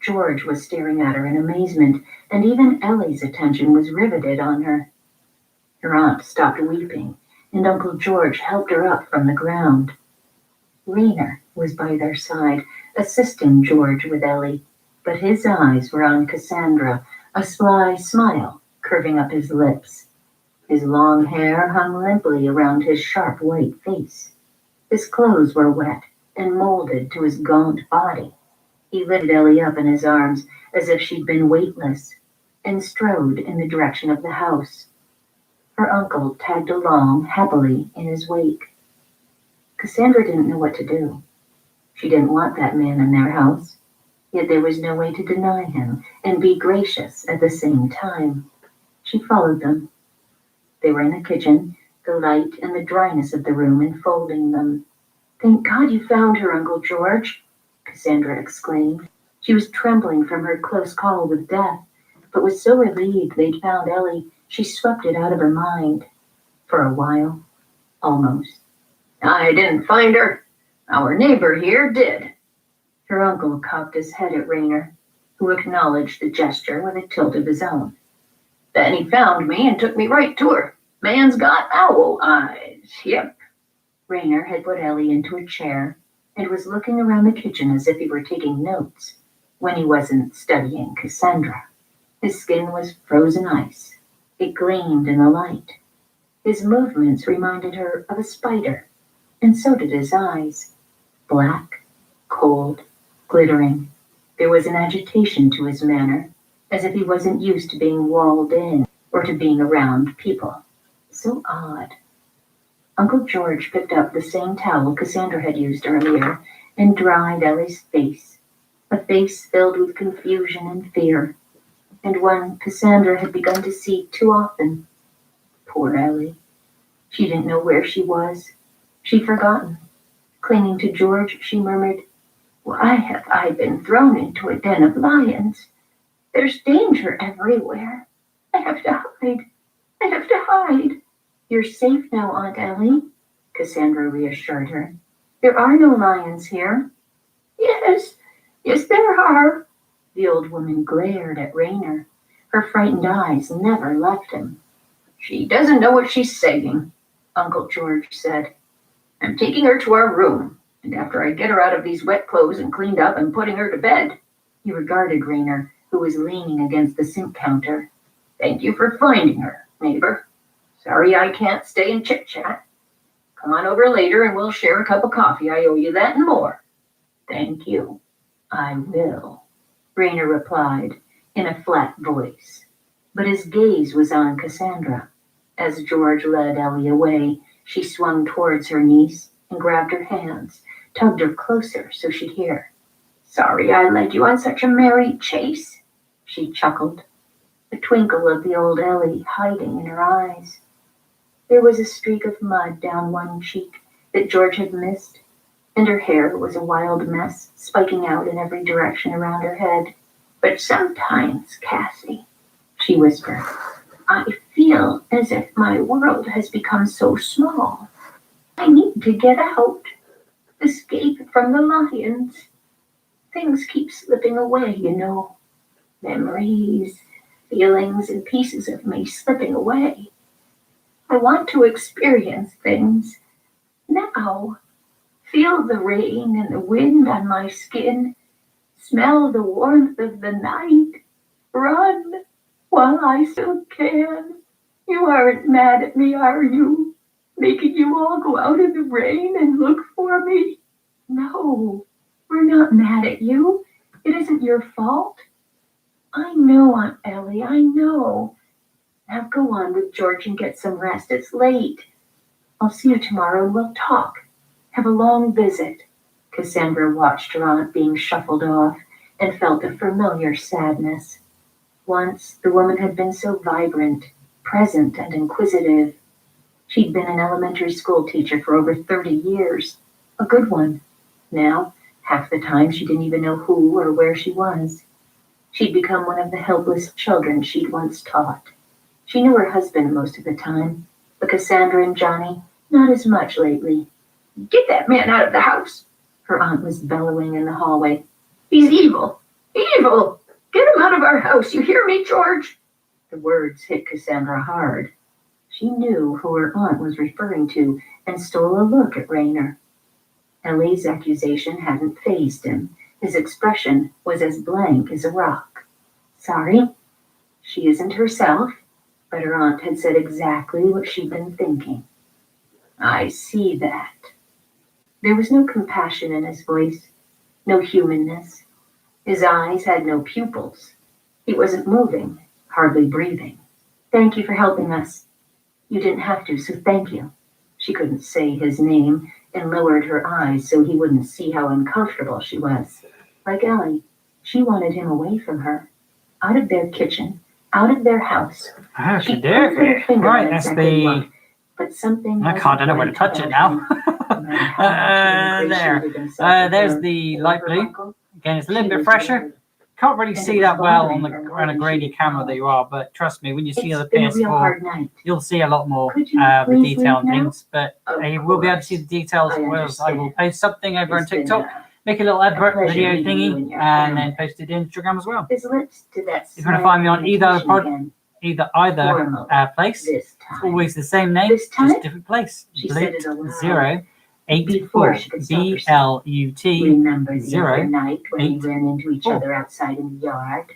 S2: George was staring at her in amazement, and even Ellie's attention was riveted on her. Her aunt stopped weeping, and Uncle George helped her up from the ground. Rainer was by their side, assisting George with Ellie, but his eyes were on Cassandra, a sly smile curving up his lips. His long hair hung limply around his sharp white face. His clothes were wet and molded to his gaunt body. He lifted Ellie up in his arms as if she'd been weightless and strode in the direction of the house. Her uncle tagged along happily in his wake. Cassandra didn't know what to do. She didn't want that man in their house, yet there was no way to deny him and be gracious at the same time. She followed them. They were in the kitchen, the light and the dryness of the room enfolding them. "Thank God you found her, Uncle George," Cassandra exclaimed. She was trembling from her close call with death, but was so relieved they'd found Ellie, she swept it out of her mind. For a while, almost. "I didn't find her. Our neighbor here did." Her uncle cocked his head at Rainer, who acknowledged the gesture with a tilt of his own. "Then he found me and took me right to her. Man's got owl eyes, yep." Rainer had put Ellie into a chair and was looking around the kitchen as if he were taking notes, when he wasn't studying Cassandra. His skin was frozen ice. It gleamed in the light. His movements reminded her of a spider, and so did his eyes. Black, cold, glittering. There was an agitation to his manner, as if he wasn't used to being walled in or to being around people. So odd. Uncle George picked up the same towel Cassandra had used earlier and dried Ellie's face, a face filled with confusion and fear, and one Cassandra had begun to see too often. poor Ellie. She didn't know where she was. She'd forgotten. Clinging to George, she murmured, "Why have I been thrown into a den of lions? There's danger everywhere. I have to hide. I have to hide." "You're safe now, Aunt Ellie," Cassandra reassured her. "There are no lions here." Yes, there are." The old woman glared at Raynor. Her frightened eyes never left him. "She doesn't know what she's saying," Uncle George said. "I'm taking her to our room, and after I get her out of these wet clothes and cleaned up, I'm putting her to bed." He regarded Raynor, who was leaning against the sink counter. "Thank you for finding her, neighbor. Sorry I can't stay and chit-chat. Come on over later and we'll share a cup of coffee. I owe you that and more." "Thank you. I will," Raynor replied in a flat voice. But his gaze was on Cassandra. As George led Ellie away, she swung towards her niece and grabbed her hands, tugged her closer so she'd hear. "Sorry I led you on such a merry chase," she chuckled, the twinkle of the old Ellie hiding in her eyes. There was a streak of mud down one cheek that George had missed, and her hair was a wild mess, spiking out in every direction around her head. "But sometimes, Cassie," she whispered, "I feel as if my world has become so small. I need to get out, escape from the lions. Things keep slipping away, you know. Memories, feelings, and pieces of me slipping away. I want to experience things now. Feel the rain and the wind on my skin. Smell the warmth of the night. Run while I still can. You aren't mad at me, are you? Making you all go out in the rain and look for me? No, we're not mad at you. It isn't your fault. I know, Aunt Ellie, I know. Now go on with George and get some rest. It's late. I'll see you tomorrow and we'll talk. Have a long visit." Cassandra watched her aunt being shuffled off and felt a familiar sadness. Once the woman had been so vibrant, present, and inquisitive. She'd been an elementary school teacher for over 30 years, a good one. Now, half the time she didn't even know who or where she was. She'd become one of the helpless children she'd once taught. She knew her husband most of the time, but Cassandra and Johnny, not as much lately. "Get that man out of the house," her aunt was bellowing in the hallway. "He's evil! Evil! Get him out of our house! You hear me, George?" The words hit Cassandra hard. She knew who her aunt was referring to and stole a look at Raynor. Ellie's accusation hadn't fazed him. His expression was as blank as a rock. Sorry, she isn't herself, but her aunt had said exactly what she'd been thinking. "I see that." There was no compassion in his voice, no humanness. His eyes had no pupils. He wasn't moving, hardly breathing. "Thank you for helping us. You didn't have to, so thank you." She couldn't say his name and lowered her eyes so he wouldn't see how uncomfortable she was. Like Ellie, she wanted him away from her, out of their kitchen, out of their house.
S1: Okay, right, that's the...
S2: But something
S1: I don't know where to touch it now. There. There's the light blue. Again, it's a little bit fresher. Can't really see that well on a grainy camera that you are, but trust me, when you see the PS4, you'll see a lot more the detail and things. But you will be able to see the details, whereas I will post something over on TikTok, make a little advert video thingy, and then post it in Instagram as well. If you want to find me on either place, it's always the same name, just different place. Blut 084 BLUT 084.
S2: Outside in the yard.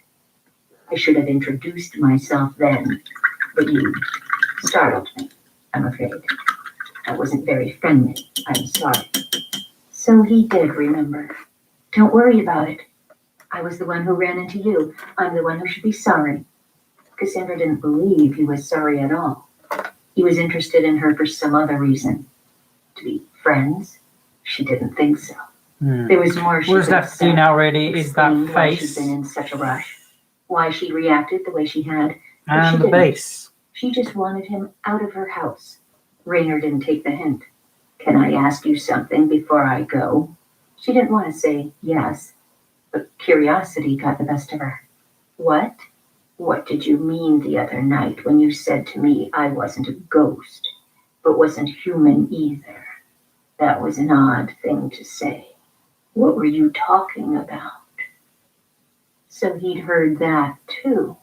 S2: I should have introduced myself then, but you startled me, I'm afraid. I wasn't very friendly. I'm sorry. So he did remember. Don't worry about it. I was the one who ran into you. I'm the one who should be sorry. Cassandra didn't believe he was sorry at all. He was interested in her for some other reason. To be friends? She didn't think so. There was more she
S1: What does that do now, really, is that face.
S2: She'd been in such a rush. Why she reacted the way she had.
S1: And the base.
S2: She just wanted him out of her house. Raynor didn't take the hint. Can I ask you something before I go? She didn't want to say yes, but curiosity got the best of her. What? What did you mean the other night when you said to me I wasn't a ghost, but wasn't human either? That was an odd thing to say. What were you talking about? So he'd heard that too.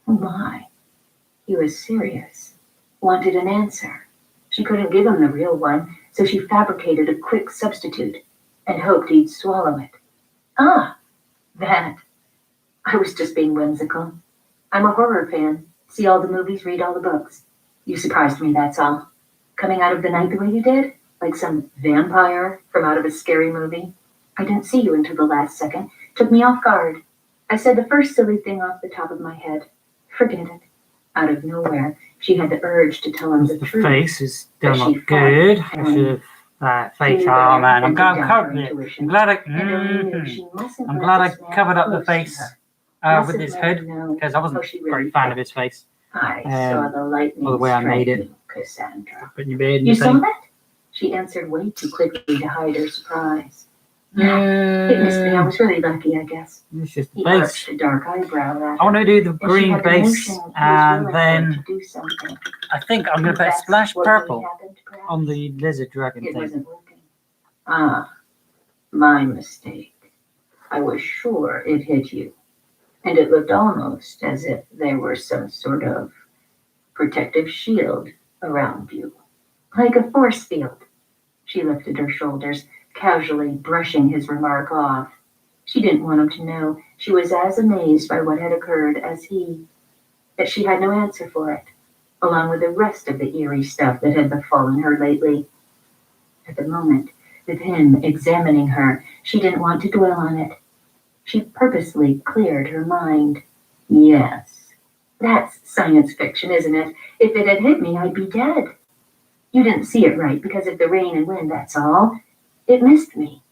S2: Oh my. He was serious. Wanted an answer. She couldn't give him the real one, so she fabricated a quick substitute and hoped he'd swallow it. Ah, that. I was just being whimsical. I'm a horror fan. See all the movies, read all the books. You surprised me, that's all. Coming out of the night the way you did, like some vampire from out of a scary movie. I didn't see you until the last second. Took me off guard. I said the first silly thing off the top of my head. Forget it. Out of nowhere, she had the urge to tell him the truth.
S1: The face is still not good. I should have that face. Oh man, I'm glad I covered it. I'm glad I covered up the face with his hood, because I wasn't a great fan of his face.
S2: I saw the lightning
S1: or the way I made it.
S2: Cassandra.
S1: Put in your bed and
S2: You saw that? She answered way too quickly to hide her surprise. It missed me. I was really lucky, I guess.
S1: It's just the
S2: He
S1: face.
S2: arched a dark eyebrow at her.
S1: I want to do the
S2: And she
S1: green
S2: had the
S1: base,
S2: notion he was
S1: and
S2: willing
S1: then
S2: to do something.
S1: I think I'm going to put a
S2: That's
S1: splash
S2: what really
S1: purple
S2: happened, perhaps?
S1: on the lizard dragon
S2: It
S1: thing.
S2: wasn't working. Ah, my mistake. I was sure it hit you. And it looked almost as if there were some sort of protective shield around you. Like a force field. She lifted her shoulders, casually brushing his remark off. She didn't want him to know she was as amazed by what had occurred as he, that she had no answer for it, along with the rest of the eerie stuff that had befallen her lately. At the moment, with him examining her, she didn't want to dwell on it. She purposely cleared her mind. Yes, that's science fiction, isn't it? If it had hit me, I'd be dead. You didn't see it right because of the rain and wind, that's all. It missed me.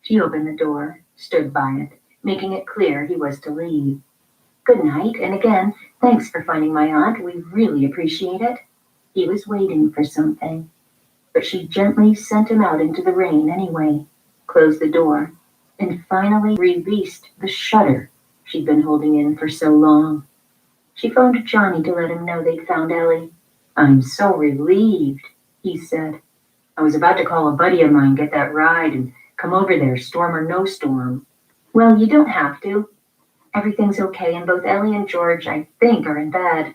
S2: She opened the door, stood by it, making it clear he was to leave. Good night, and again, thanks for finding my aunt. We really appreciate it. He was waiting for something, but she gently sent him out into the rain anyway, closed the door, and finally released the shutter she'd been holding in for so long. She phoned Johnny to let him know they'd found Ellie. I'm so relieved, he said. I was about to call a buddy of mine, get that ride, and come over there, storm or no storm. Well, you don't have to. Everything's okay, and both Ellie and George, I think, are in bed,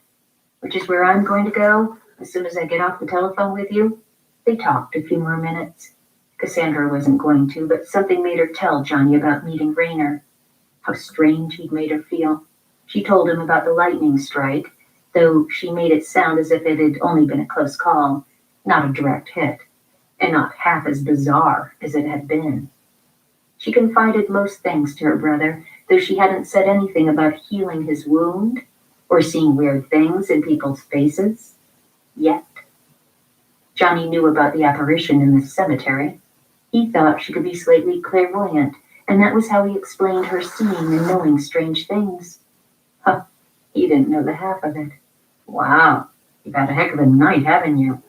S2: which is where I'm going to go as soon as I get off the telephone with you. They talked a few more minutes. Cassandra wasn't going to, but something made her tell Johnny about meeting Raynor. How strange he'd made her feel. She told him about the lightning strike, though she made it sound as if it had only been a close call, not a direct hit, and not half as bizarre as it had been. She confided most things to her brother, though she hadn't said anything about healing his wound or seeing weird things in people's faces. Yet. Johnny knew about the apparition in the cemetery. He thought she could be slightly clairvoyant, and that was how he explained her seeing and knowing strange things. Huh, he didn't know the half of it. Wow, you've had a heck of a night, haven't you?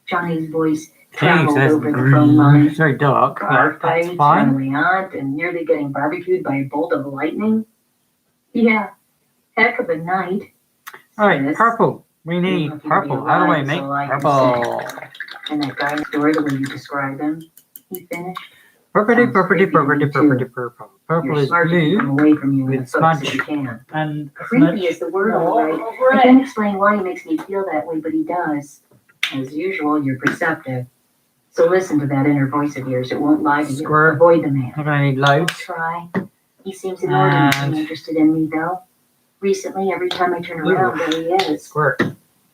S2: Johnny's voice traveled over the phone line.
S1: It's very dark.
S2: Car
S1: That's
S2: fights,
S1: fine.
S2: runaway aunt, and nearly getting barbecued by a bolt of lightning. Yeah, heck of a night.
S1: All right,
S2: sis.
S1: purple. We need purple. How do I make purple?
S2: And that guy next door, the way you describe him, he finished.
S1: Purple.
S2: You're
S1: Purple is
S2: smart to keep him
S1: blue
S2: away from you
S1: with
S2: and folks if
S1: smudge.
S2: you can.
S1: and
S2: Creepy is the word, all right. I can't explain why he makes me feel that way, but he does. As usual, you're perceptive. So listen to that inner voice of yours. It won't lie to you.
S1: Squirt.
S2: Avoid the man.
S1: I'm gonna need
S2: I'll
S1: loads.
S2: try. He seems inordinately
S1: And-
S2: interested in me, though. Recently, every time I turn around, there he is.
S1: Squirt.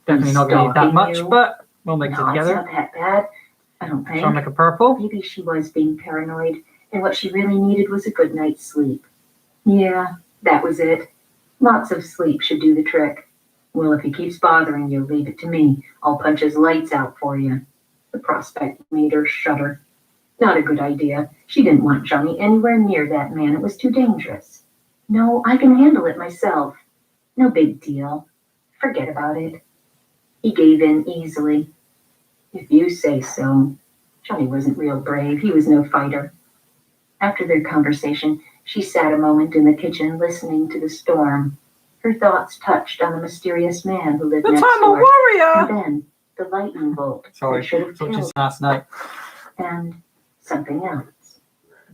S1: Definitely not gonna need that
S2: Stalking
S1: much,
S2: you.
S1: but we'll mix it
S2: No, it's
S1: together.
S2: not that bad. I don't think.
S1: So I'll make a purple.
S2: Maybe she was being paranoid, and what she really needed was a good night's sleep. Yeah, that was it. Lots of sleep should do the trick. Well, if he keeps bothering you, leave it to me. I'll punch his lights out for you. The prospect made her shudder. Not a good idea. She didn't want Johnny anywhere near that man. It was too dangerous. No, I can handle it myself. No big deal. Forget about it. He gave in easily. If you say so. Johnny wasn't real brave. He was no fighter. After their conversation, she sat a moment in the kitchen listening to the storm. Her thoughts touched on the mysterious man who lived
S1: But
S2: next
S1: I'm a
S2: door.
S1: warrior!
S2: And then the lightning bolt
S1: Sorry,
S2: that should have
S1: thought
S2: killed
S1: just last night.
S2: and something else.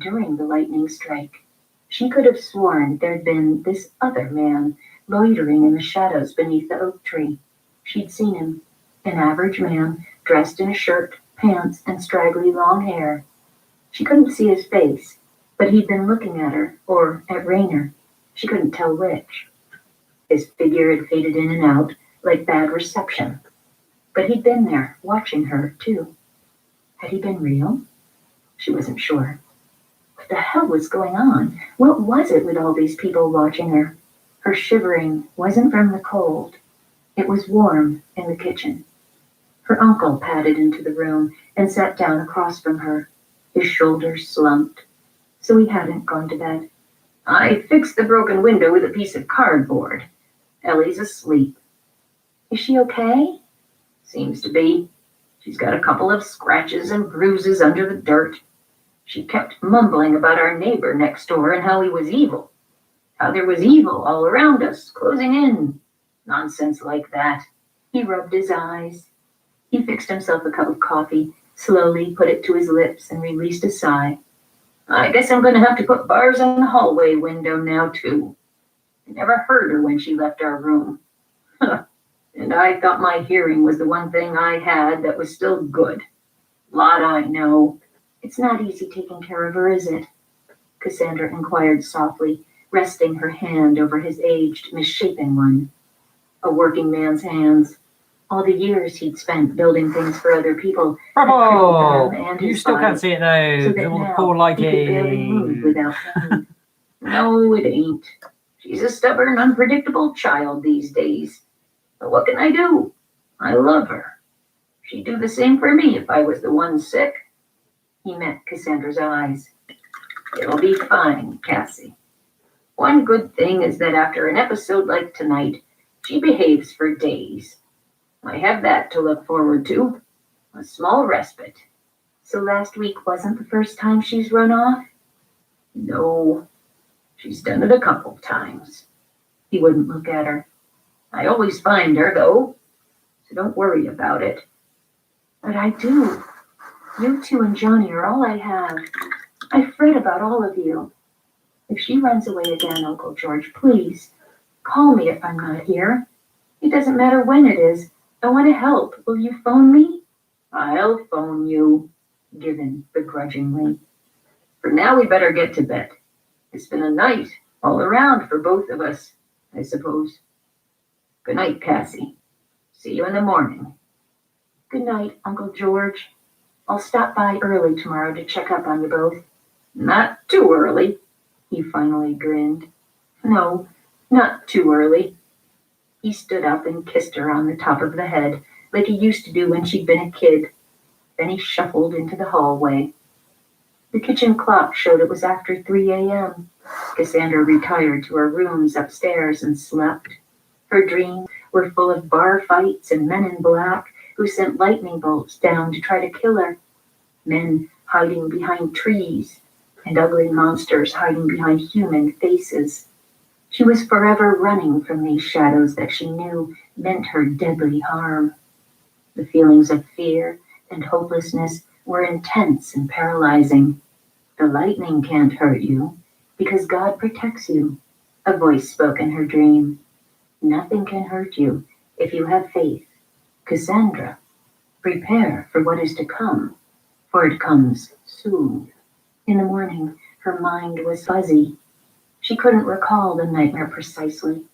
S2: During the lightning strike, she could have sworn there'd been this other man loitering in the shadows beneath the oak tree. She'd seen him, an average man, dressed in a shirt, pants, and straggly long hair. She couldn't see his face, but he'd been looking at her, or at Raynor. She couldn't tell which. His figure had faded in and out, like bad reception. But he'd been there, watching her, too. Had he been real? She wasn't sure. What the hell was going on? What was it with all these people watching her? Her shivering wasn't from the cold. It was warm in the kitchen. Her uncle padded into the room and sat down across from her. His shoulders slumped, so he hadn't gone to bed. I fixed the broken window with a piece of cardboard. Ellie's asleep. Is she okay? Seems to be. She's got a couple of scratches and bruises under the dirt. She kept mumbling about our neighbor next door and how he was evil. How there was evil all around us, closing in. Nonsense like that. He rubbed his eyes. He fixed himself a cup of coffee, slowly put it to his lips, and released a sigh. I guess I'm going to have to put bars on the hallway window now, too. I never heard her when she left our room. And I thought my hearing was the one thing I had that was still good. Lot I know. It's not easy taking care of her, is it? Cassandra inquired softly, resting her hand over his aged, misshapen one. A working man's hands. All the years he'd spent building things for other people.
S1: Bravo!
S2: And
S1: You
S2: his
S1: still
S2: body,
S1: can't see it though,
S2: so
S1: because
S2: that
S1: all the
S2: now
S1: poor
S2: he could barely move
S1: lighting.
S2: without pain. No, it ain't. She's a stubborn, unpredictable child these days. But what can I do? I love her. She'd do the same for me if I was the one sick. He met Cassandra's eyes. It'll be fine, Cassie. One good thing is that after an episode like tonight, she behaves for days. I have that to look forward to. A small respite. So last week wasn't the first time she's run off? No. She's done it a couple times. He wouldn't look at her. I always find her, though. So don't worry about it. But I do. You two and Johnny are all I have. I fret about all of you. If she runs away again, Uncle George, please, call me if I'm not here. It doesn't matter when it is. I want to help. Will you phone me? I'll phone you, given begrudgingly. For now, we better get to bed. It's been a night all around for both of us, I suppose. Good night, Cassie. See you in the morning. Good night, Uncle George. I'll stop by early tomorrow to check up on you both. Not too early, he finally grinned. No, not too early. He stood up and kissed her on the top of the head, like he used to do when she'd been a kid. Then he shuffled into the hallway. The kitchen clock showed it was after 3 a.m. Cassandra retired to her rooms upstairs and slept. Her dreams were full of bar fights and men in black who sent lightning bolts down to try to kill her. Men hiding behind trees and ugly monsters hiding behind human faces. She was forever running from these shadows that she knew meant her deadly harm. The feelings of fear and hopelessness were intense and paralyzing. The lightning can't hurt you because God protects you, a voice spoke in her dream. Nothing can hurt you if you have faith. Cassandra, prepare for what is to come, for it comes soon. In the morning, her mind was fuzzy. She couldn't recall the nightmare precisely.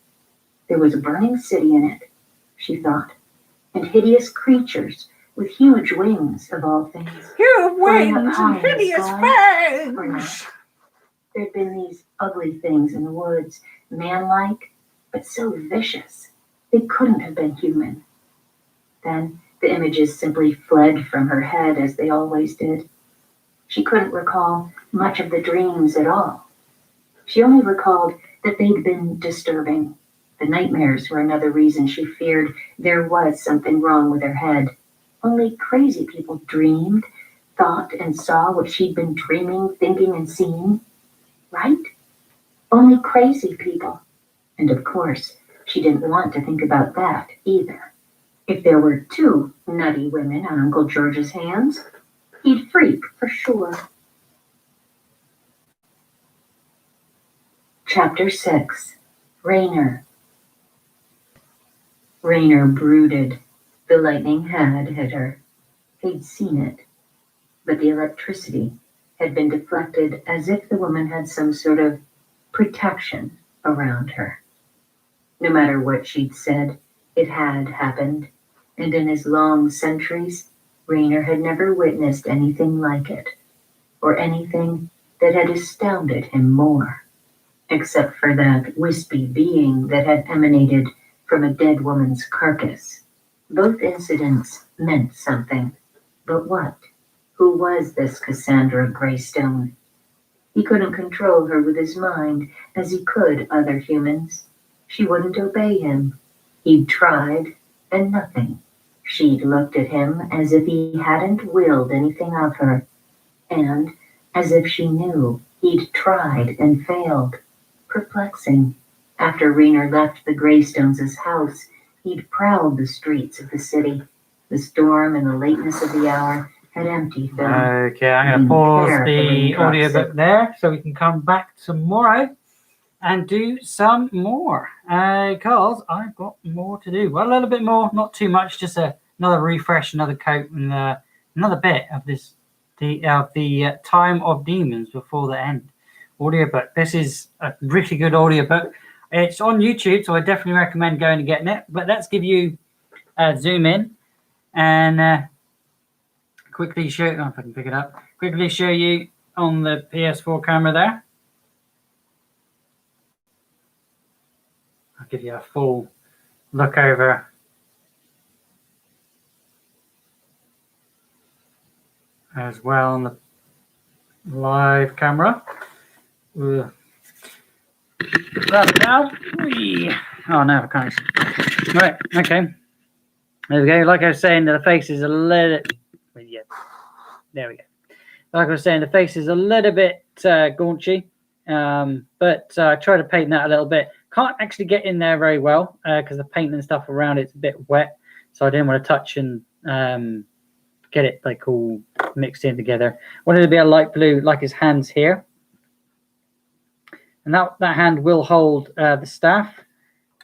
S2: There was a burning city in it, she thought, and hideous creatures with huge wings of all things.
S1: Huge
S2: Flying up
S1: wings
S2: high
S1: and
S2: in the
S1: hideous
S2: sky. Or not.
S1: fangs!
S2: There'd been these ugly things in the woods, man-like, but so vicious. They couldn't have been human. Then the images simply fled from her head as they always did. She couldn't recall much of the dreams at all. She only recalled that they'd been disturbing. The nightmares were another reason she feared there was something wrong with her head. Only crazy people dreamed, thought, and saw what she'd been dreaming, thinking, and seeing. Right? Only crazy people. And of course, she didn't want to think about that either. If there were 2 nutty women on Uncle George's hands, he'd freak for sure. Chapter 6. Rainer. Rainer brooded. The lightning had hit her. He'd seen it. But the electricity had been deflected as if the woman had some sort of protection around her. No matter what she'd said, it had happened, and in his long centuries, Rainer had never witnessed anything like it, or anything that had astounded him more, except for that wispy being that had emanated from a dead woman's carcass. Both incidents meant something, but what? Who was this Cassandra Greystone? He couldn't control her with his mind as he could other humans. She wouldn't obey him. He'd tried, and nothing. She'd looked at him as if he hadn't willed anything of her, and as if she knew he'd tried and failed. Perplexing. After Rainer left the Greystones' house, he'd prowled the streets of the city. The storm and the lateness of the hour had emptied them.
S1: Okay, I'm going to pause the audiobook there so we can come back tomorrow and do some more because I've got more to do. Well, a little bit more, not too much, just another refresh, another coat, and another bit of the Time of Demons Before the End audiobook. This is a really good audiobook. It's on YouTube, so I definitely recommend going and getting it. But let's give you zoom in and quickly show, if I can pick it up, quickly show you on the PS4 camera there. I'll give you a full look over as well on the live camera. That now. Oh no, I can't. Right, okay. There we go. Like I was saying, the face is a little. Yeah, there we go. Like I was saying, the face is a little bit gaunchy, but I try to paint that a little bit. Can't actually get in there very well because the paint and stuff around it's a bit wet, so I didn't want to touch and get it like all mixed in together. Wanted to be a light blue, like his hands here, and that hand will hold the staff,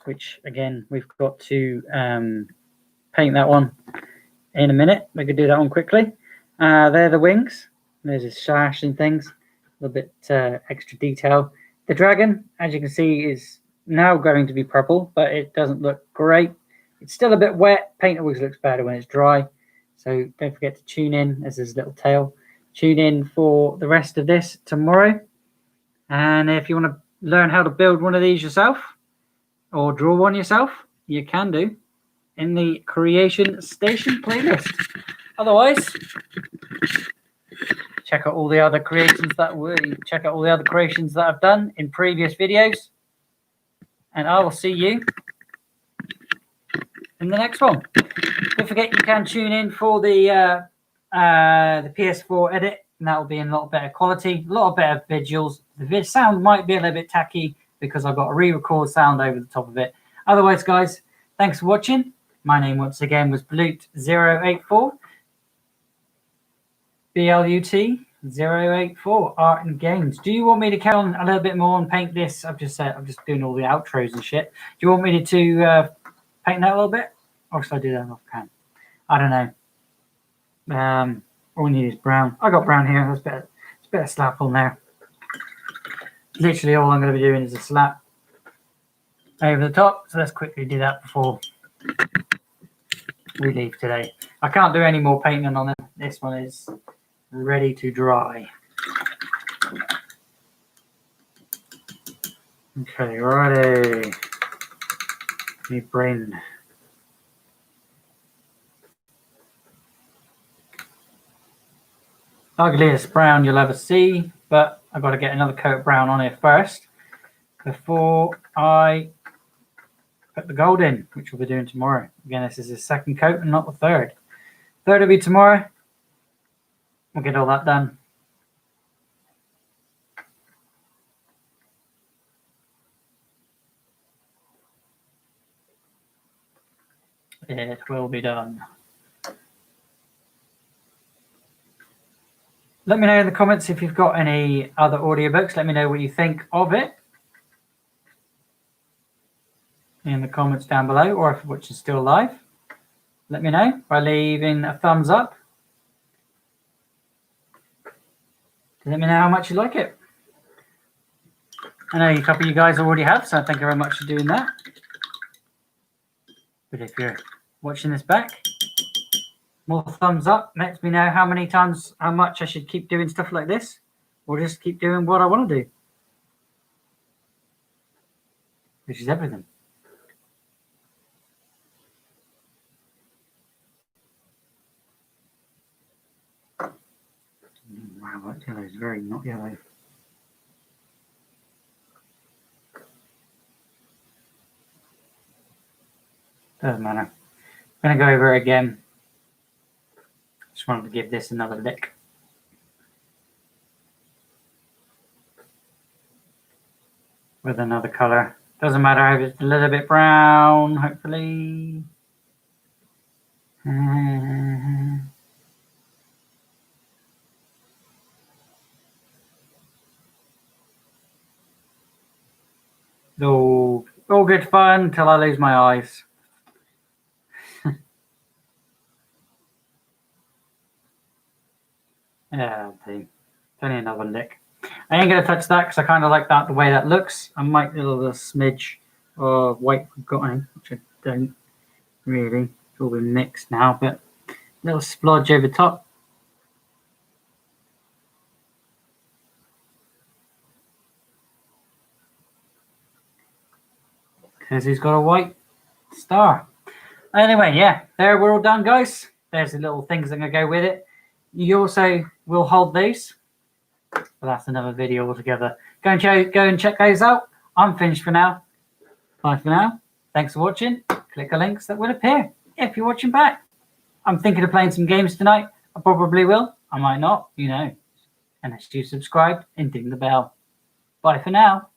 S1: which again we've got to paint that one in a minute. We could do that one quickly. They're the wings. There's his sash and things. A little bit extra detail. The dragon, as you can see, is now going to be purple, but it doesn't look great. It's still a bit wet. Paint always looks better when it's dry. So don't forget to tune in as his little tail. Tune in for the rest of this tomorrow. And if you want to learn how to build one of these yourself or draw one yourself, you can do in the Creation Station playlist. Otherwise, check out all the other creations that I've done in previous videos, and I will see you in the next one. Don't forget you can tune in for the PS4 edit, and that will be in a lot better quality, a lot better visuals. The sound might be a little bit tacky because I've got a re-record sound over the top of it. Otherwise, guys, thanks for watching. My name once again was Blut084. BLUT084 Art and Games. Do you want me to carry on a little bit more and paint this? I'm just doing all the outros and shit. Do you want me to paint that a little bit, or should I do that off cam? I don't know. All we need is brown. I got brown here. There's a bit of slap on there. Literally all I'm going to be doing is a slap over the top. So let's quickly do that before we leave today. I can't do any more painting on it. This one is ready to dry. Okay, righty. Me brain. Ugliest brown you'll ever see, but I've got to get another coat of brown on here first before I put the gold in, which we'll be doing tomorrow. Again, this is his second coat and not the third. Third will be tomorrow. We'll get all that done. It will be done. Let me know in the comments if you've got any other audiobooks. Let me know what you think of it in the comments down below, or if you're watching still live, let me know by leaving a thumbs up. Let me know how much you like it. I know a couple of you guys already have, so thank you very much for doing that. But if you're watching this back, more thumbs up lets me know how much I should keep doing stuff like this, or just keep doing what I want to do, which is everything. Wow, that yellow is very not yellow. Doesn't matter. I'm going to go over it again. Just wanted to give this another lick. With another colour. Doesn't matter if it's a little bit brown, hopefully. All good fun until I lose my eyes. Yeah, it's only another lick. I ain't going to touch that because I kind of like that the way that looks. I might do a little smidge of white we've got in, which I don't really. It's all been mixed now, but a little splodge over top. Because he's got a white star. Anyway, yeah, there we're all done, guys. There's the little things that are going to go with it. You also will hold these. But that's another video altogether. Go and check those out. I'm finished for now. Bye for now. Thanks for watching. Click the links that will appear if you're watching back. I'm thinking of playing some games tonight. I probably will. I might not. You know. Unless you subscribe and ding the bell. Bye for now.